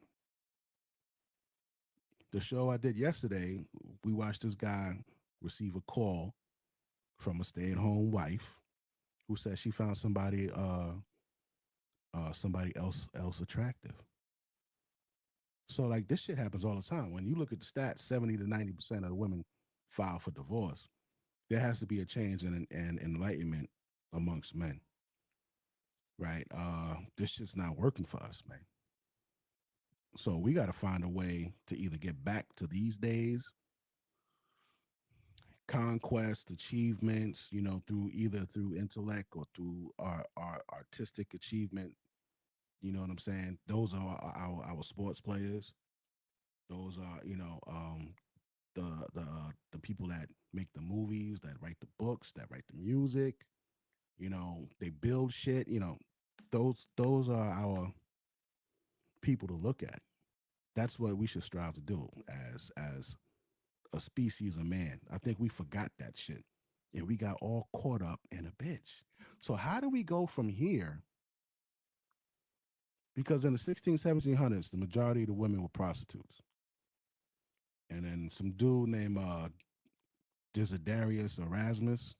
The show I did yesterday, we watched this guy receive a call from a stay-at-home wife who said she found somebody else attractive. So like this shit happens all the time. When you look at the stats, 70 to 90% of the women file for divorce. There has to be a change in enlightenment amongst men, right? This shit's not working for us, man. So we got to find a way to either get back to these days, conquest, achievements, through either through intellect or through our artistic achievement. You know what I'm saying? Those are our sports players. Those are, the people that make the movies, that write the books, that write the music. They build shit. Those are our people to look at. That's what we should strive to do as a species of man. I think we forgot that shit, and we got all caught up in a bitch. So how do we go from here? Because in the 16, 1700s, the majority of the women were prostitutes. And then some dude named Desiderius Erasmus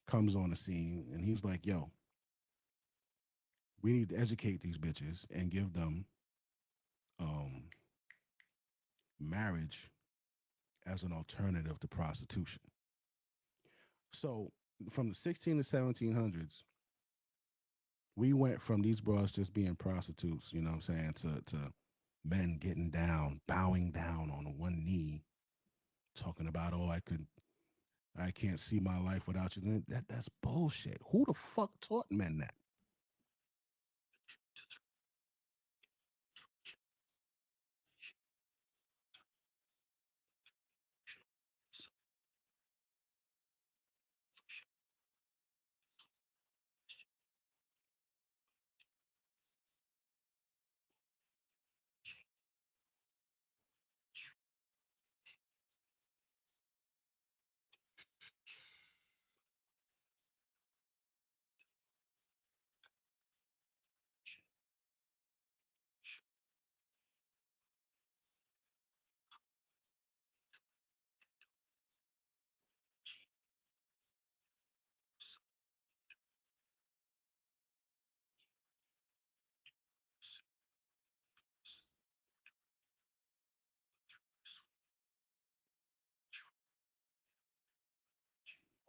comes on the scene, and he's like, yo, we need to educate these bitches and give them um, marriage as an alternative to prostitution. So from the 16 to 1700s, we went from these bras just being prostitutes, you know what I'm saying, to men getting down, bowing down on one knee, talking about, oh, I can't see my life without you. That's bullshit. Who the fuck taught men that?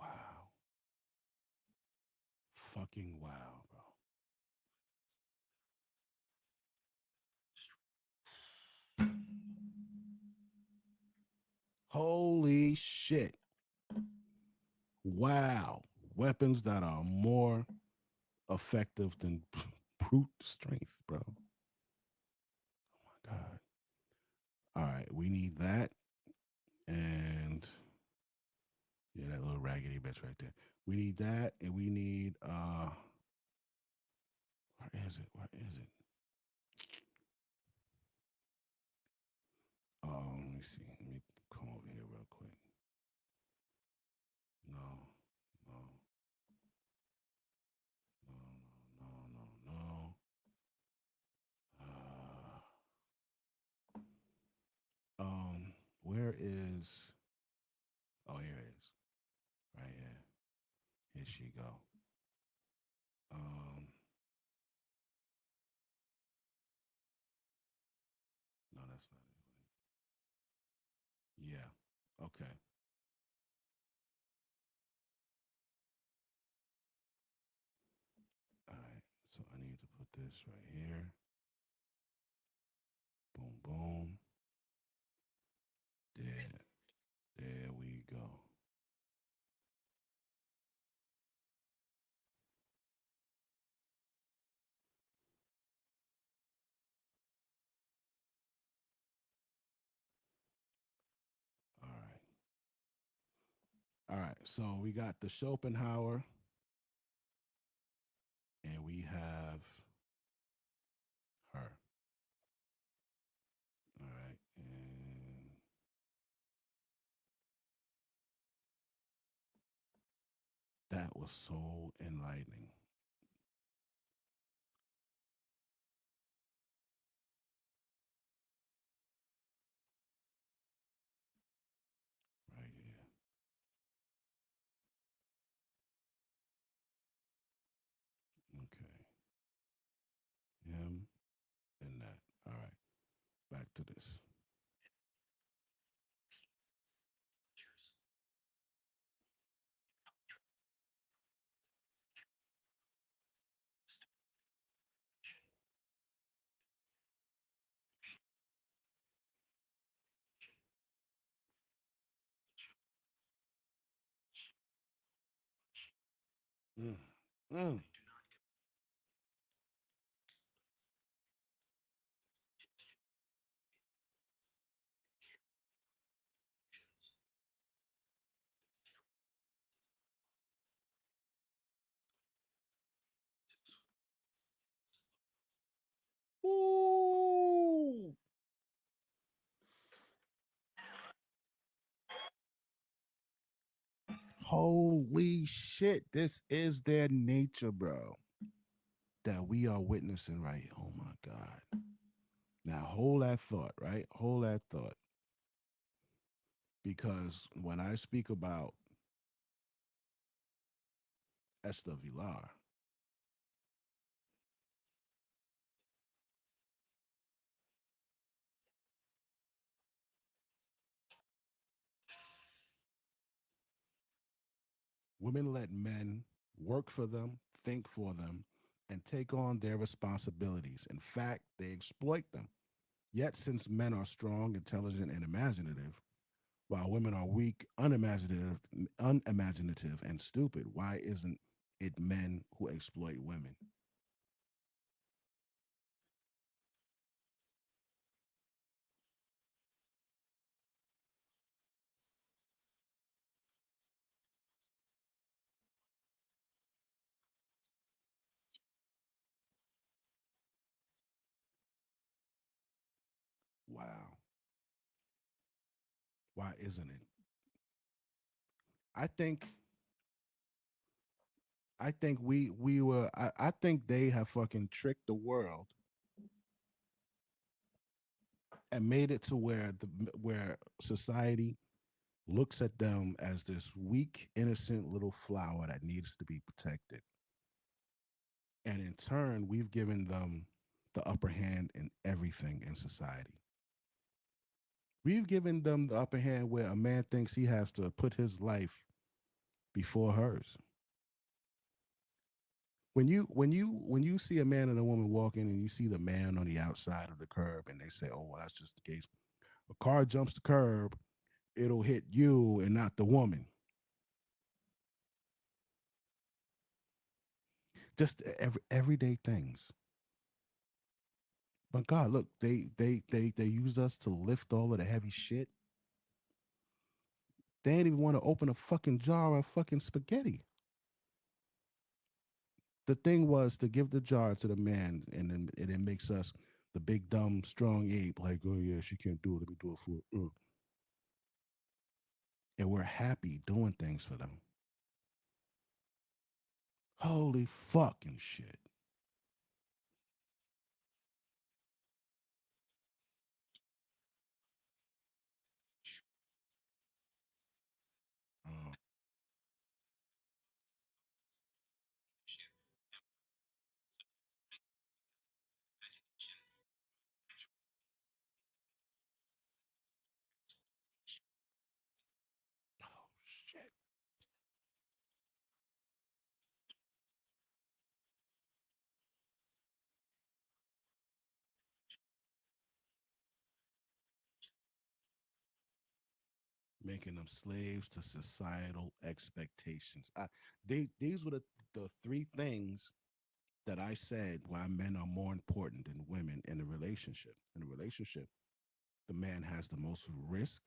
Wow. Fucking wow, bro. Holy shit. Wow. Weapons that are more effective than brute strength, bro. Oh my God. All right. We need that. And yeah, that little raggedy bitch right there. We need that. And we need, where is it? Where is it? Let me see. Let me come over here real quick. No, no, no, no, no, no, no. Uh, where is? Oh, here it is. Right here. Here she go. Um, no, that's not it. Yeah. Okay. All right. So I need to put this right here. Boom, boom. There. There we go. All right. All right. So we got the Schopenhauer, and we have her. All right. And that was so enlightening. Right here. Okay. Him and that. All right. Back to this. Mm. Mm. Holy shit, this is their nature, bro. That we are witnessing right. Oh my God. Now hold that thought, right? Hold that thought. Because when I speak about Esther Villar, women let men work for them, think for them, and take on their responsibilities. In fact, they exploit them. Yet, since men are strong, intelligent, and imaginative, while women are weak, unimaginative, and stupid, why isn't it men who exploit women? Wow. Why isn't it? I think I think they have fucking tricked the world and made it to where society looks at them as this weak, innocent little flower that needs to be protected. And in turn, we've given them the upper hand in everything in society. We've given them the upper hand where a man thinks he has to put his life before hers. When you see a man and a woman walking and you see the man on the outside of the curb and they say, "Oh, well, that's just the case. A car jumps the curb, it'll hit you and not the woman." Just everyday things. But God, look, they used us to lift all of the heavy shit. They didn't even want to open a fucking jar of fucking spaghetti. The thing was to give the jar to the man, and it makes us the big dumb strong ape. Like, oh yeah, she can't do it. Let me do it for her. And we're happy doing things for them. Holy fucking shit! Oh, oh shit! Making them slaves to societal expectations. These were the three things that I said why men are more important than women in a relationship. In a relationship, the man has the most risk.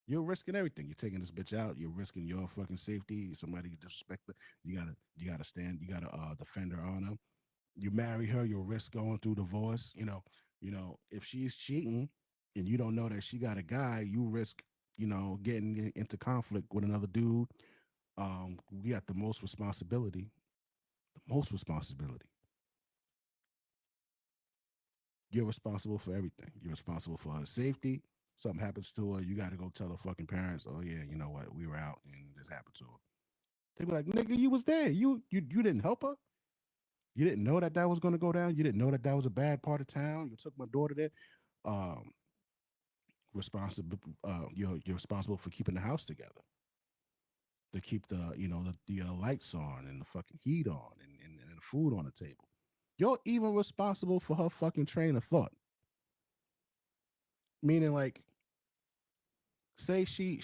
You're risking everything. You're taking this bitch out. You're risking your fucking safety. Somebody disrespect her. You gotta stand. You gotta defend her honor. You marry her. You'll risk going through divorce. If she's cheating and you don't know that she got a guy, you risk getting into conflict with another dude. We got the most responsibility. The most responsibility. You're responsible for everything. You're responsible for her safety. Something happens to her, you got to go tell her fucking parents. Oh yeah, you know what? We were out and this happened to her. They be like, nigga, you was there. You didn't help her. You didn't know that was going to go down. You didn't know that was a bad part of town. You took my daughter there. Um, responsible. You're responsible for keeping the house together, to keep the lights on and the fucking heat on and the food on the table. You're even responsible for her fucking train of thought. Meaning, like, say she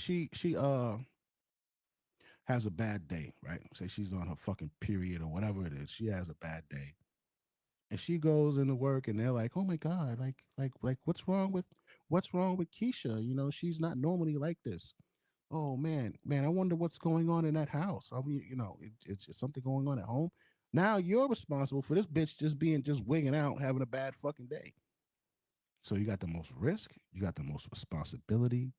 has a bad day, right? Say she's on her fucking period or whatever it is. She has a bad day, and she goes into work, and they're like, "Oh my god, like, what's wrong with Keisha? She's not normally like this. Oh man, I wonder what's going on in that house. I mean, it's something going on at home. Now you're responsible for this bitch just wigging out, having a bad fucking day. So you got the most risk, you got the most responsibility,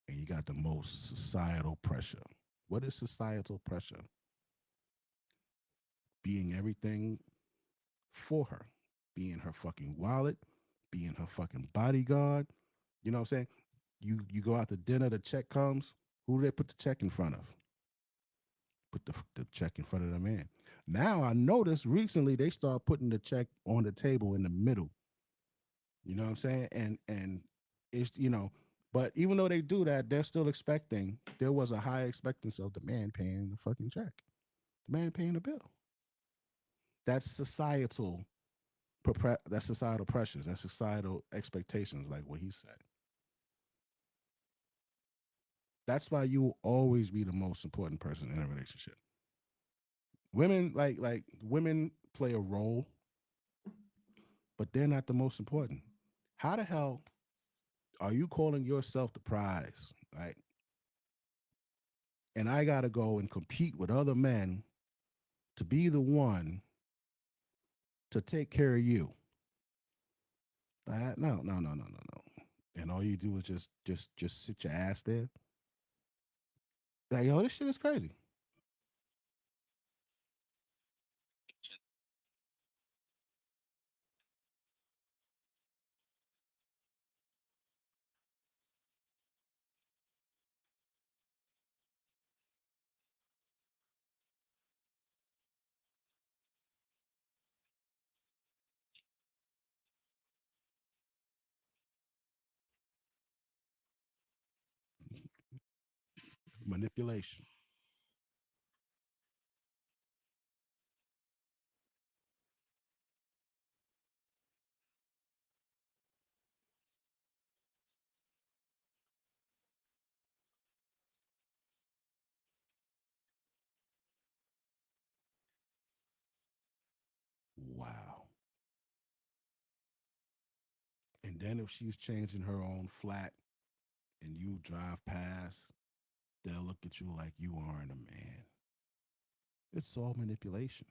and you got the most societal pressure. What is societal pressure? Being everything for her, being her fucking wallet, being her fucking bodyguard. You know what I'm saying? You go out to dinner, the check comes. Who do they put the check in front of? Put the check in front of the man. Now I noticed recently they start putting the check on the table in the middle. You know what I'm saying? And it's but even though they do that, they're still expecting there was a high expectancy of the man paying the fucking check, the man paying the bill. That's societal. That's societal pressures. That's societal expectations, like what he said. That's why you will always be the most important person in a relationship. Women women play a role, but they're not the most important. How the hell are you calling yourself the prize, right? And I gotta go and compete with other men to be the one to take care of you. No, no, no, no, no, no. And all you do is just sit your ass there. Like, yo, this shit is crazy. Manipulation. Wow. And then if she's changing her own flat and you drive past, they'll look at you like you aren't a man. It's all manipulation.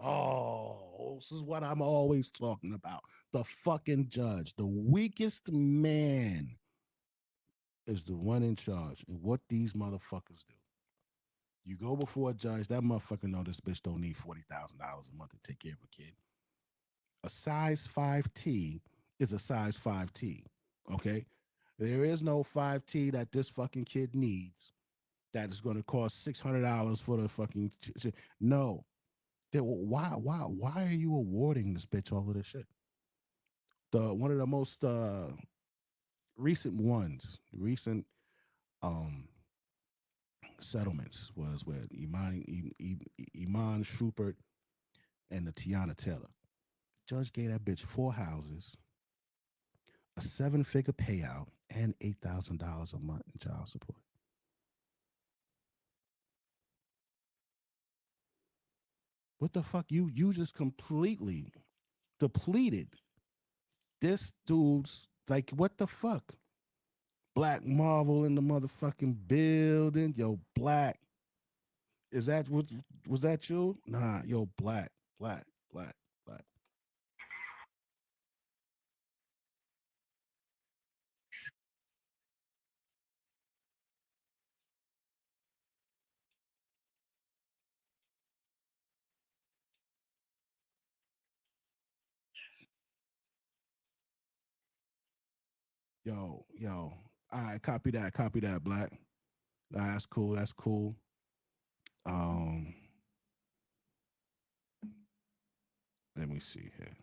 Oh, this is what I'm always talking about. The fucking judge, the weakest man is the one in charge. And what these motherfuckers do. You go before a judge, that motherfucker know this bitch don't need $40,000 a month to take care of a kid. A size 5T is a size 5T. Okay? There is no 5T that this fucking kid needs that is going to cost $600 for the fucking no. Why are you awarding this bitch all of this shit? The one of the most recent um settlements was with Iman Schubert and the Tiana Taylor. Judge gave that bitch 4 houses, a 7-figure payout, and $8,000 a month in child support. What the fuck? You just completely depleted this dude's like what the fuck? Black Marvel in the motherfucking building. Yo, black. Is that what was that you? Nah, yo, black, black, black, black. Yo, yo. All right, copy that, black. Nah, that's cool, that's cool. Um, let me see here.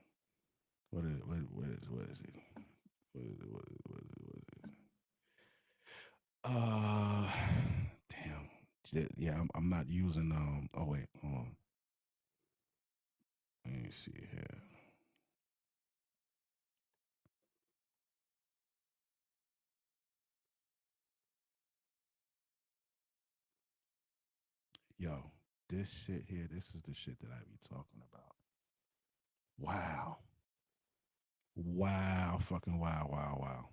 What is it? What is it? Uh, damn. Yeah, I'm not using oh wait, hold on. Let me see here. Yo, this shit here, this is the shit that I be talking about. Wow. Wow, fucking wow, wow, wow.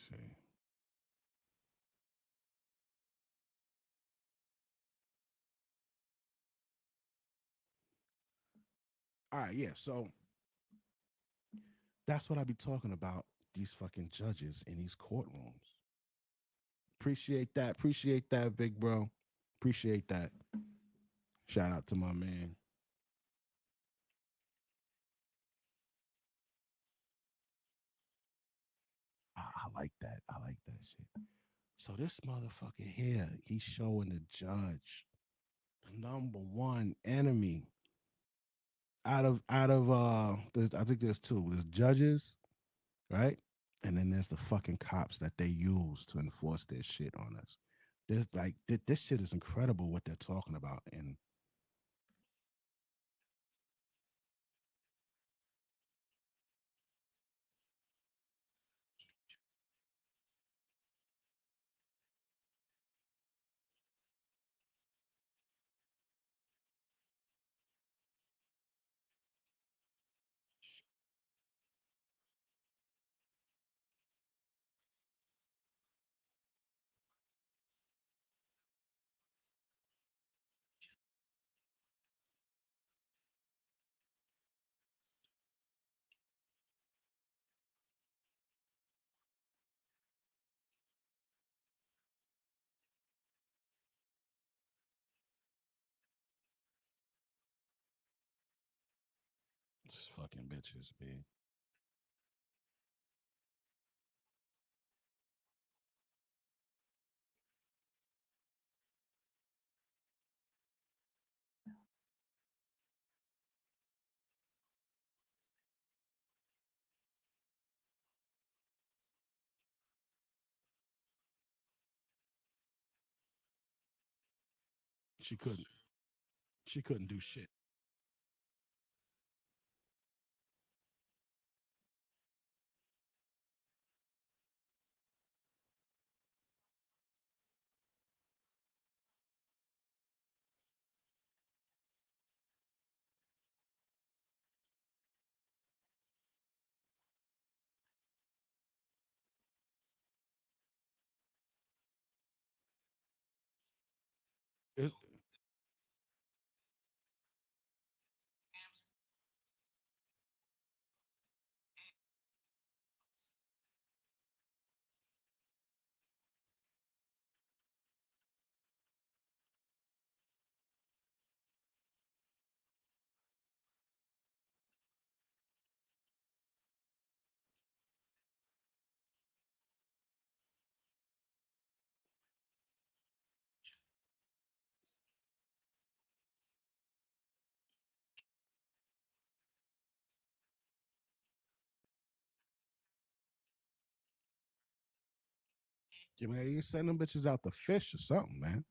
see. All right, yeah. So that's what I be talking about. These fucking judges in these courtrooms. Appreciate that. Appreciate that, big bro. Appreciate that. Shout out to my man. I like that. I like that shit. So this motherfucker here, he's showing the judge the number one enemy I think there's two. There's judges, right? And then there's the fucking cops that they use to enforce their shit on us. There's like this shit is incredible what they're talking about, and it's fucking bitches, B. She couldn't. She couldn't do shit. It, man, you send them bitches out to fish or something, man.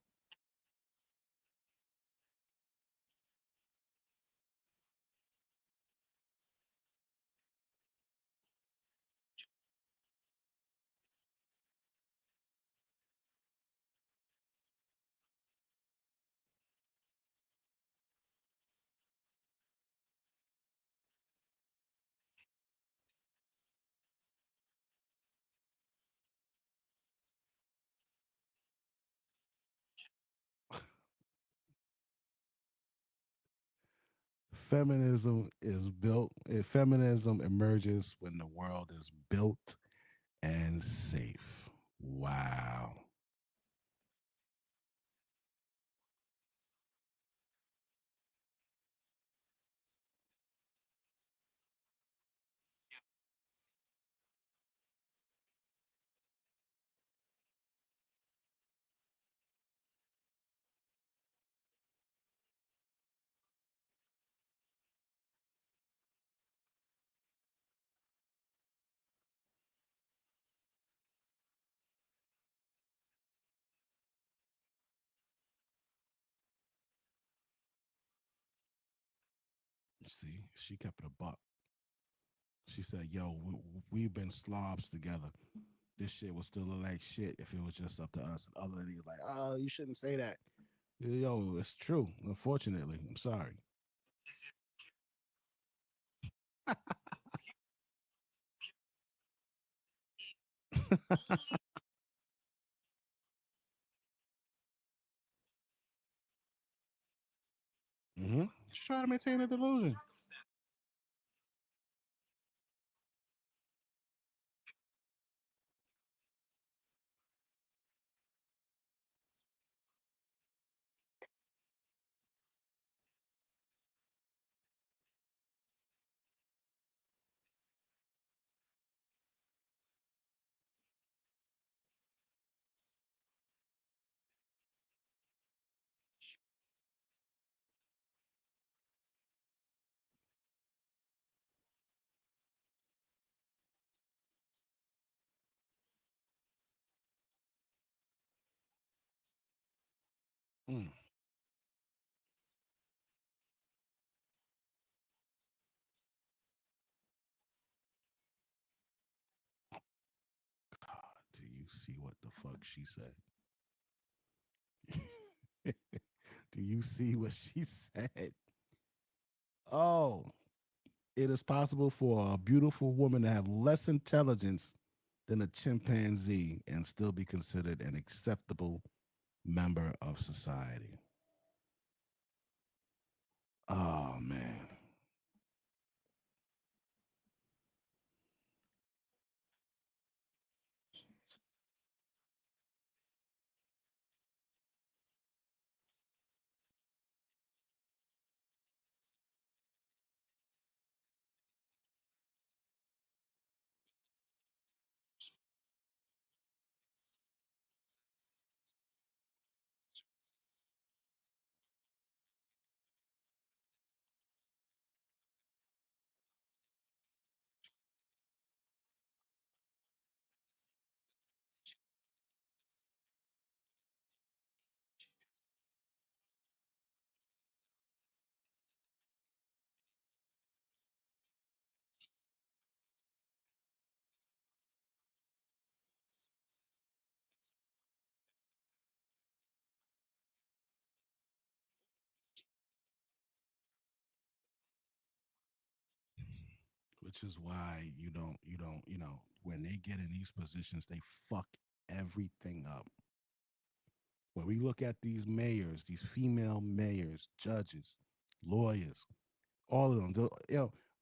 Feminism emerges when the world is built and safe. Wow. See, she kept it a buck. She said, "Yo, we've been slobs together. This shit would still look like shit if it was just up to us." And other niggas like, "Oh, you shouldn't say that." Yo, it's true. Unfortunately, I'm sorry. Mm-hmm. Just try to maintain a delusion. Mm. God, do you see what the fuck she said? Do you see what she said? Oh, it is possible for a beautiful woman to have less intelligence than a chimpanzee and still be considered an acceptable member of society. Oh man. Which is why you don't, when they get in these positions, they fuck everything up. When we look at these mayors, these female mayors, judges, lawyers, all of them,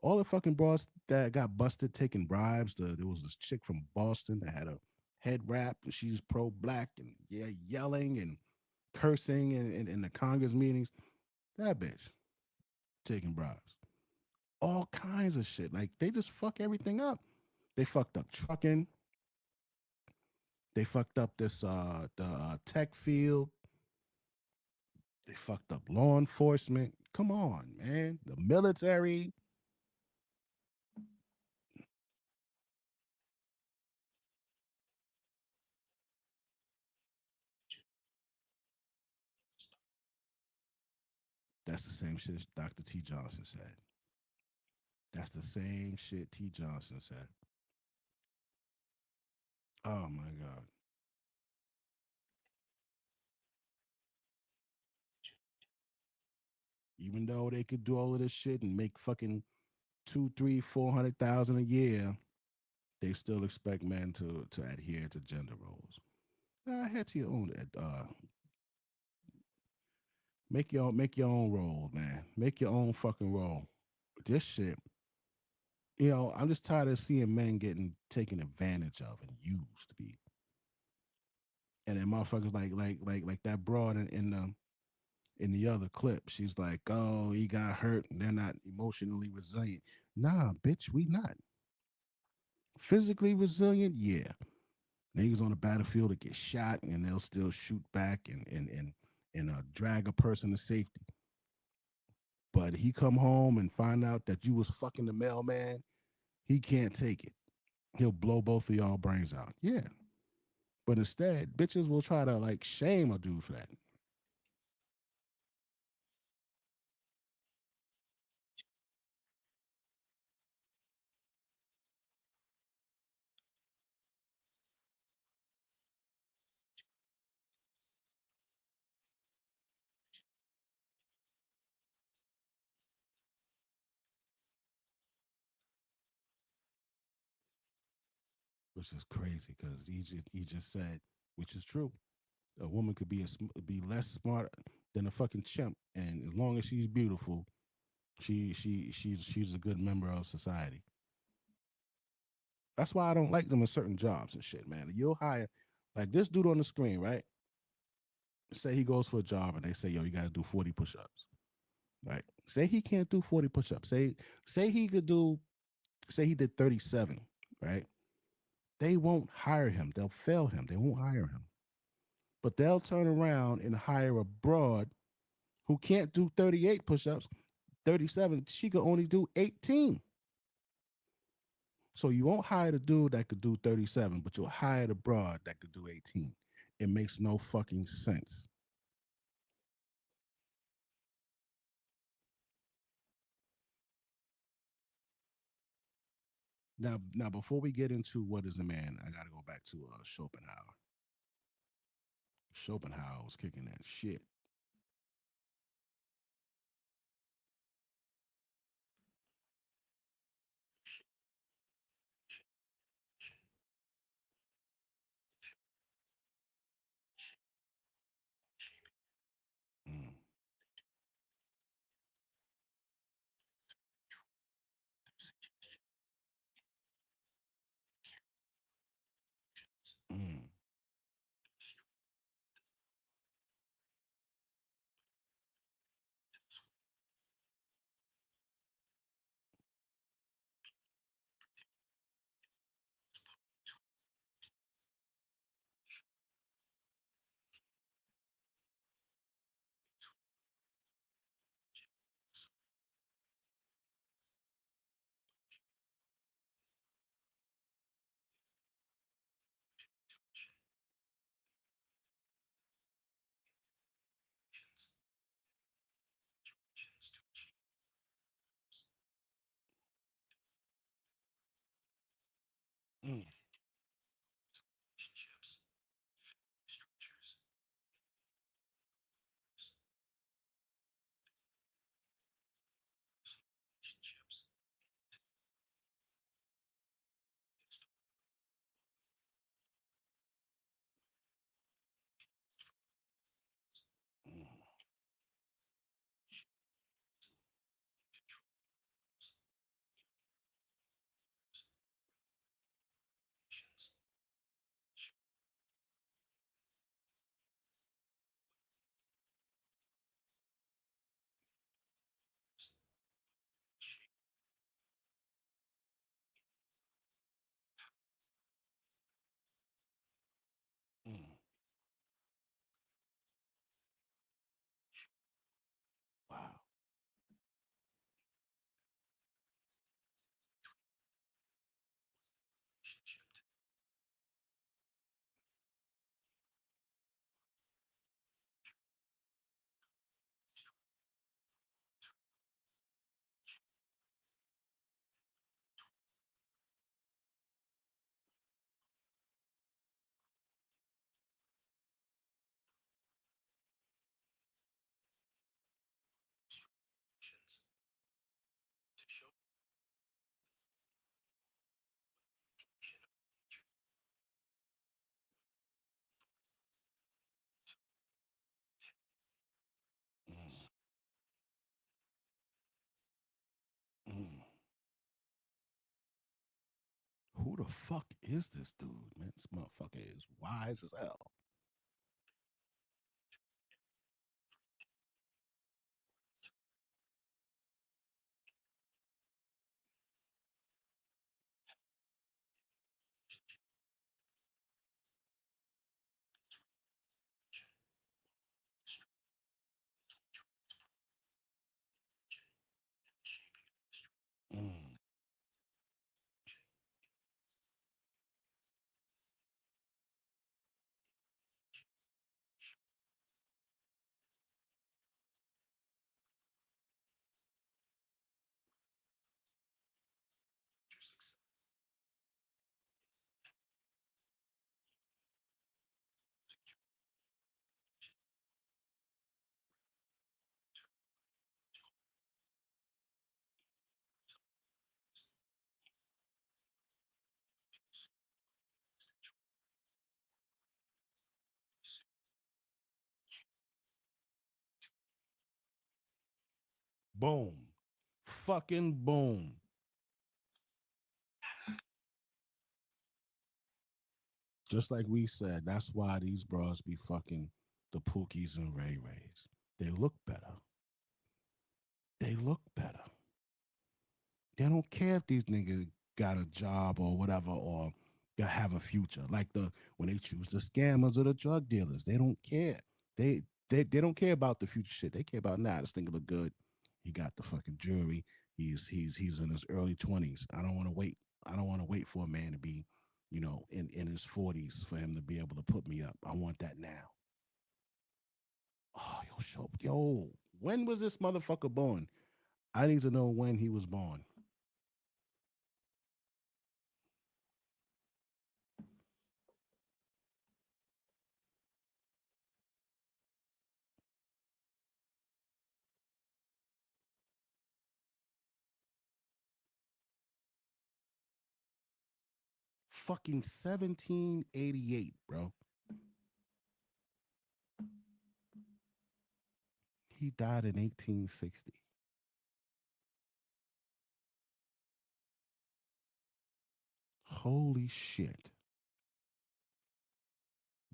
all the fucking bras that got busted taking bribes. There was this chick from Boston that had a head wrap and she's pro black and yeah, yelling and cursing in the Congress meetings. That bitch taking bribes. All kinds of shit. Like they just fuck everything up. They fucked up trucking. They fucked up this the tech field. They fucked up law enforcement. Come on, man. The military. That's the same shit Dr. T. Johnson said. That's the same shit T. Johnson said. Oh my God. Even though they could do all of this shit and make fucking two, three, 400,000 a year, they still expect men to adhere to gender roles. Adhere to your own. Make your own role, man. Make your own fucking role. This shit, I'm just tired of seeing men getting taken advantage of and used to be. And then motherfuckers like that broad in the other clip. She's like, oh, he got hurt and they're not emotionally resilient. Nah, bitch, we not. Physically resilient, yeah. Niggas on the battlefield that get shot and they'll still shoot back and drag a person to safety. But he come home and find out that you was fucking the mailman, he can't take it. He'll blow both of y'all brains out. Yeah. But instead, bitches will try to like shame a dude for that. which is crazy because he just said, which is true. A woman could be less smart than a fucking chimp, and as long as she's beautiful, she's a good member of society. That's why I don't like them in certain jobs and shit, man. You'll hire like this dude on the screen, right? Say he goes for a job and they say, yo, you gotta do 40 push-ups. Right. Say he can't do 40 push-ups. Say he could do, say he did 37, right? They won't hire him. They'll fail him. They won't hire him. But they'll turn around and hire a broad who can't do 38 push-ups, 37, she could only do 18. So you won't hire the dude that could do 37, but you'll hire the broad that could do 18. It makes no fucking sense. Now, before we get into what is a man, I got to go back to Schopenhauer. Schopenhauer was kicking that shit. Mm, mm, mm, mm. Wow. Mm, mm. Who the fuck is this dude, man? This motherfucker is wise as hell. Mm, Boom. Fucking boom. Just like we said, that's why these bras be fucking the Pookies and Ray Rays. They look better. They look better. They don't care if these niggas got a job or whatever or they have a future. Like the when they choose the scammers or the drug dealers, they don't care. They they don't care about the future shit. They care about now. This nigga look good. He got the fucking jewelry. He's in his early 20s. I don't want to wait. I don't want to wait for a man to be, in his 40s for him to be able to put me up. I want that now. Oh, yo, when was this motherfucker born? I need to know when he was born. Fucking 1788, bro. He died in 1860. Holy shit.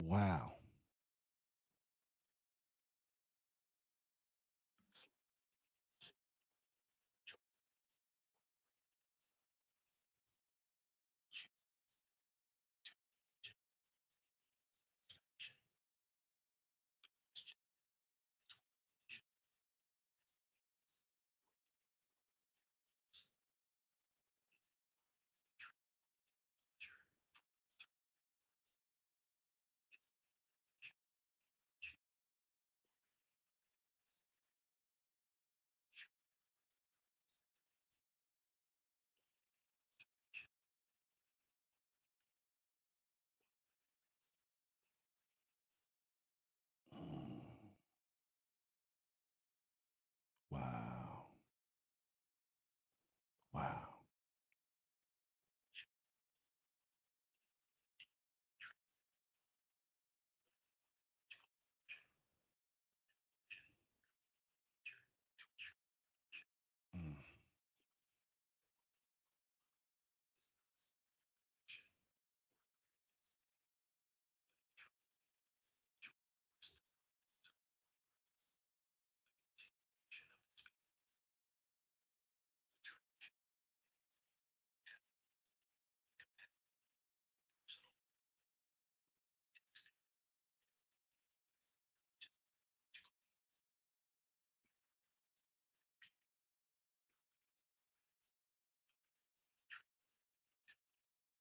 Wow. Mm. Wow. Wow. Mm.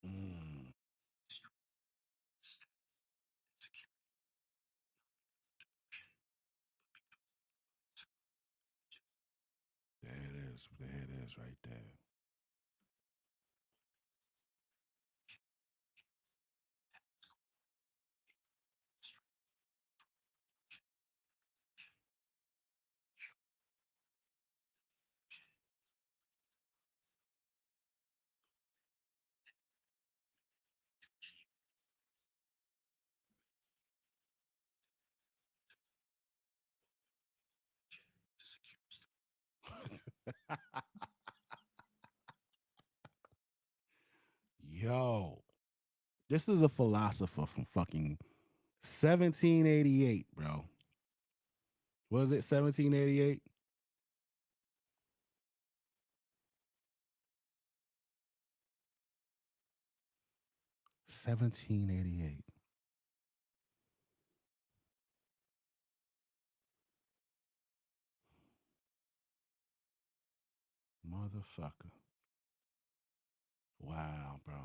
Mm. There it is. There it is right there. Yo, this is a philosopher from fucking 1788, bro. Was it 1788? 1788. Motherfucker. Wow, bro.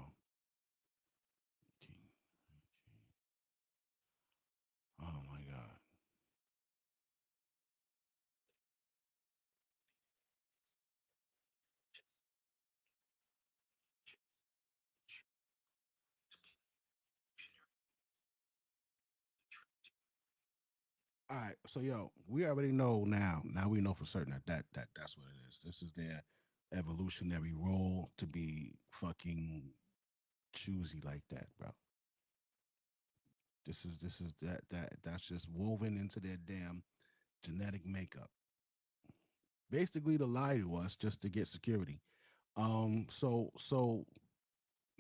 Oh my God. All right, so yo, we already know now. Now we know for certain that's what it is. This is their evolutionary role to be fucking choosy like that, bro. This is that's just woven into their damn genetic makeup. basically to lie to us just to get security. So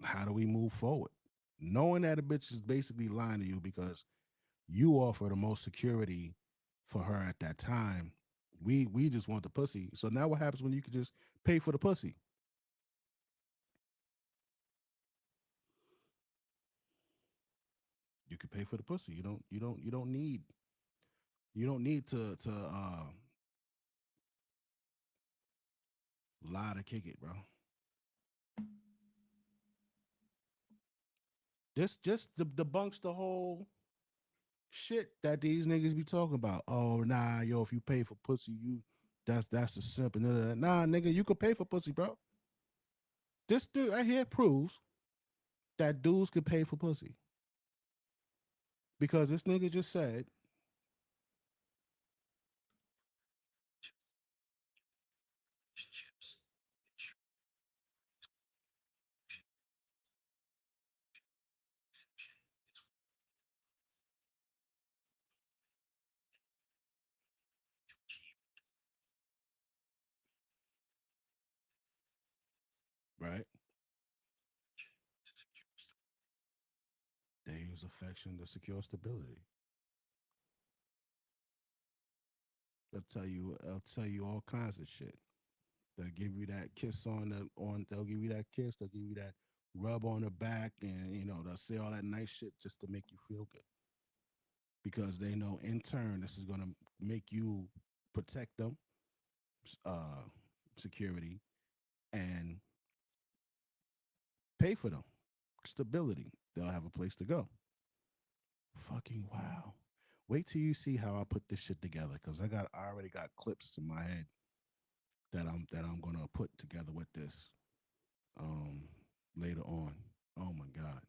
how do we move forward? Knowing that a bitch is basically lying to you because you offer the most security for her at that time. We just want the pussy. So now what happens when you could just pay for the pussy? You can pay for the pussy. You don't need to lie to kick it, bro. This just debunks the whole shit that these niggas be talking about. Oh nah, yo, if you pay for pussy, that's a simp and nah, nigga, you could pay for pussy, bro. This dude right here proves that dudes could pay for pussy because this nigga just said, right? They use affection to secure stability. They'll tell you all kinds of shit. They'll give you that kiss they'll give you that kiss, they'll give you that rub on the back, and they'll say all that nice shit just to make you feel good. Because they know in turn this is gonna make you protect them, uh security, and pay for them. Stability. They'll have a place to go. Fucking wow. Wait till you see how I put this shit together, because I already got clips in my head that I'm gonna put together with this um later on. Oh my god.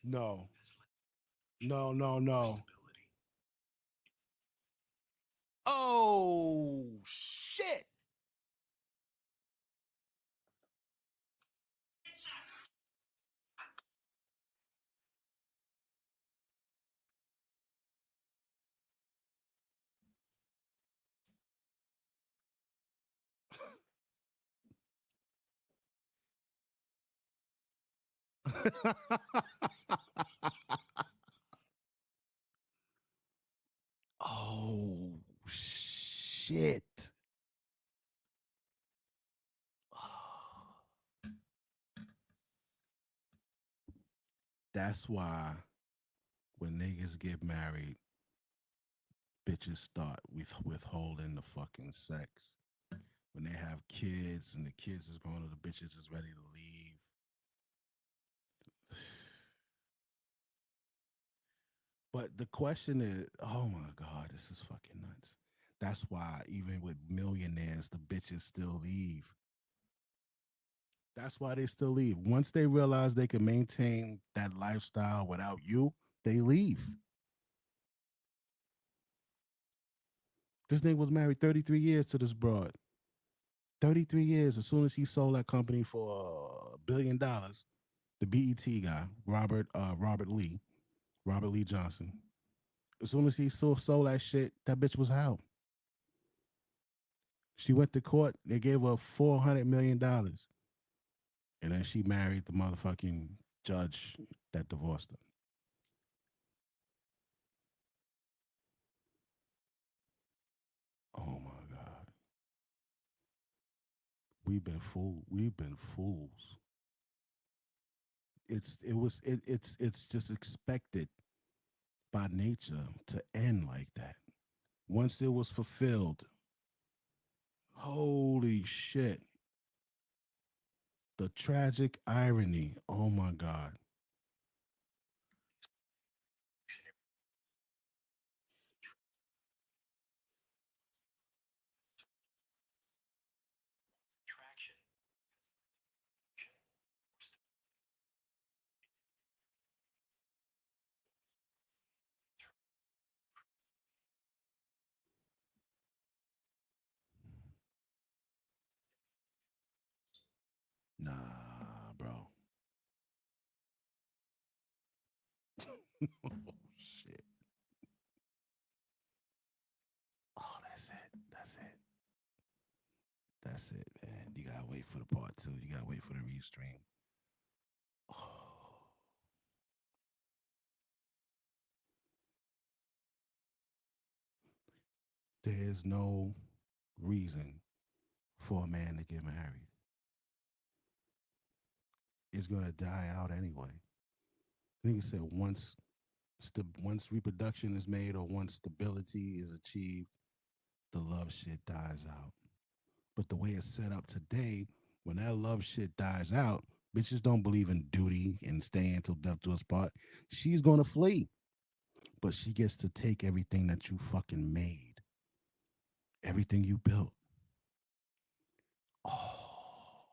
No. No, no, no. Oh shit. Oh shit. That's why when niggas get married, bitches start withholding the fucking sex. When they have kids and the kids is grown, the bitches is ready to leave. But the question is, oh my god, this is fucking nuts. That's why even with millionaires, the bitches still leave. That's why they still leave. Once they realize they can maintain that lifestyle without you, they leave. This nigga was married 33 years to this broad. 33 years. As soon as he sold that company for $1 billion, the BET guy, Robert Lee Johnson. As soon as he sold that shit, that bitch was out. She went to court. They gave her $400 million, and then she married the motherfucking judge that divorced her. Oh my god, we've been fooled. We've been fools. It's just expected by nature to end like that. Once it was fulfilled, holy shit. The tragic irony. Oh my god. Nah, bro. Oh shit. Oh, that's it. That's it. That's it, man. You gotta wait for the part two. You gotta wait for the restream. Oh, there's no reason for a man to get married. It's gonna die out anyway. I think it said once reproduction is made or once stability is achieved, the love shit dies out. But the way it's set up today, when that love shit dies out, bitches don't believe in duty and staying till death do us part. She's gonna flee, but she gets to take everything that you fucking made, everything you built. Oh,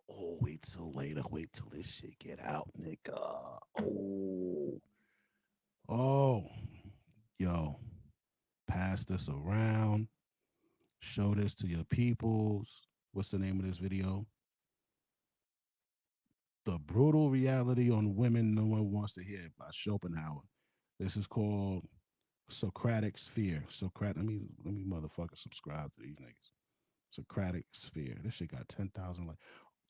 oh, wait till later. Wait till this shit get out, nigga. Oh, oh, yo, pass this around. Show this to your peoples. What's the name of this video? The Brutal Reality on Women No One Wants to Hear by Schopenhauer. This is called Socratic Sphere. Socratic. Let me motherfucker subscribe to these niggas. Socratic Sphere. This shit got 10,000 likes.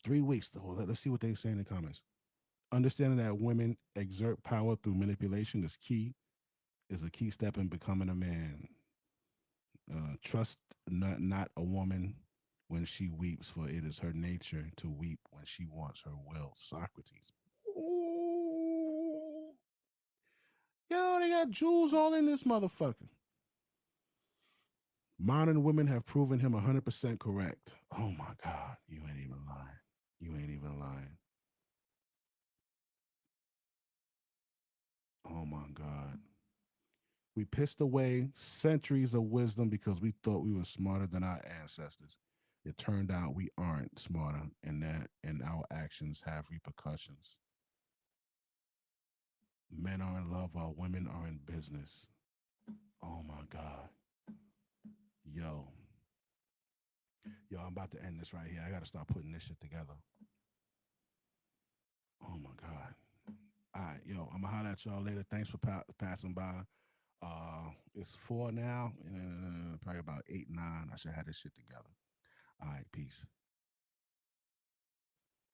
3 weeks though. Let's see what they say in the comments. Understanding that women exert power through manipulation is a key step in becoming a man. Trust not a woman when she weeps, for it is her nature to weep when she wants her will. Socrates. Ooh. Yo, they got jewels all in this motherfucker. Modern women have proven him 100% correct. Oh my God. You ain't even lying. You ain't even lying. Oh my God. We pissed away centuries of wisdom because we thought we were smarter than our ancestors. It turned out we aren't smarter, and our actions have repercussions. Men are in love while women are in business. Oh my God. Yo, yo, I'm about to end this right here. I got to start putting this shit together. Oh my God. All right, yo, I'm gonna holler at y'all later. Thanks for passing by. It's 4 now, and probably about 8, 9. I should have this shit together. All right, peace.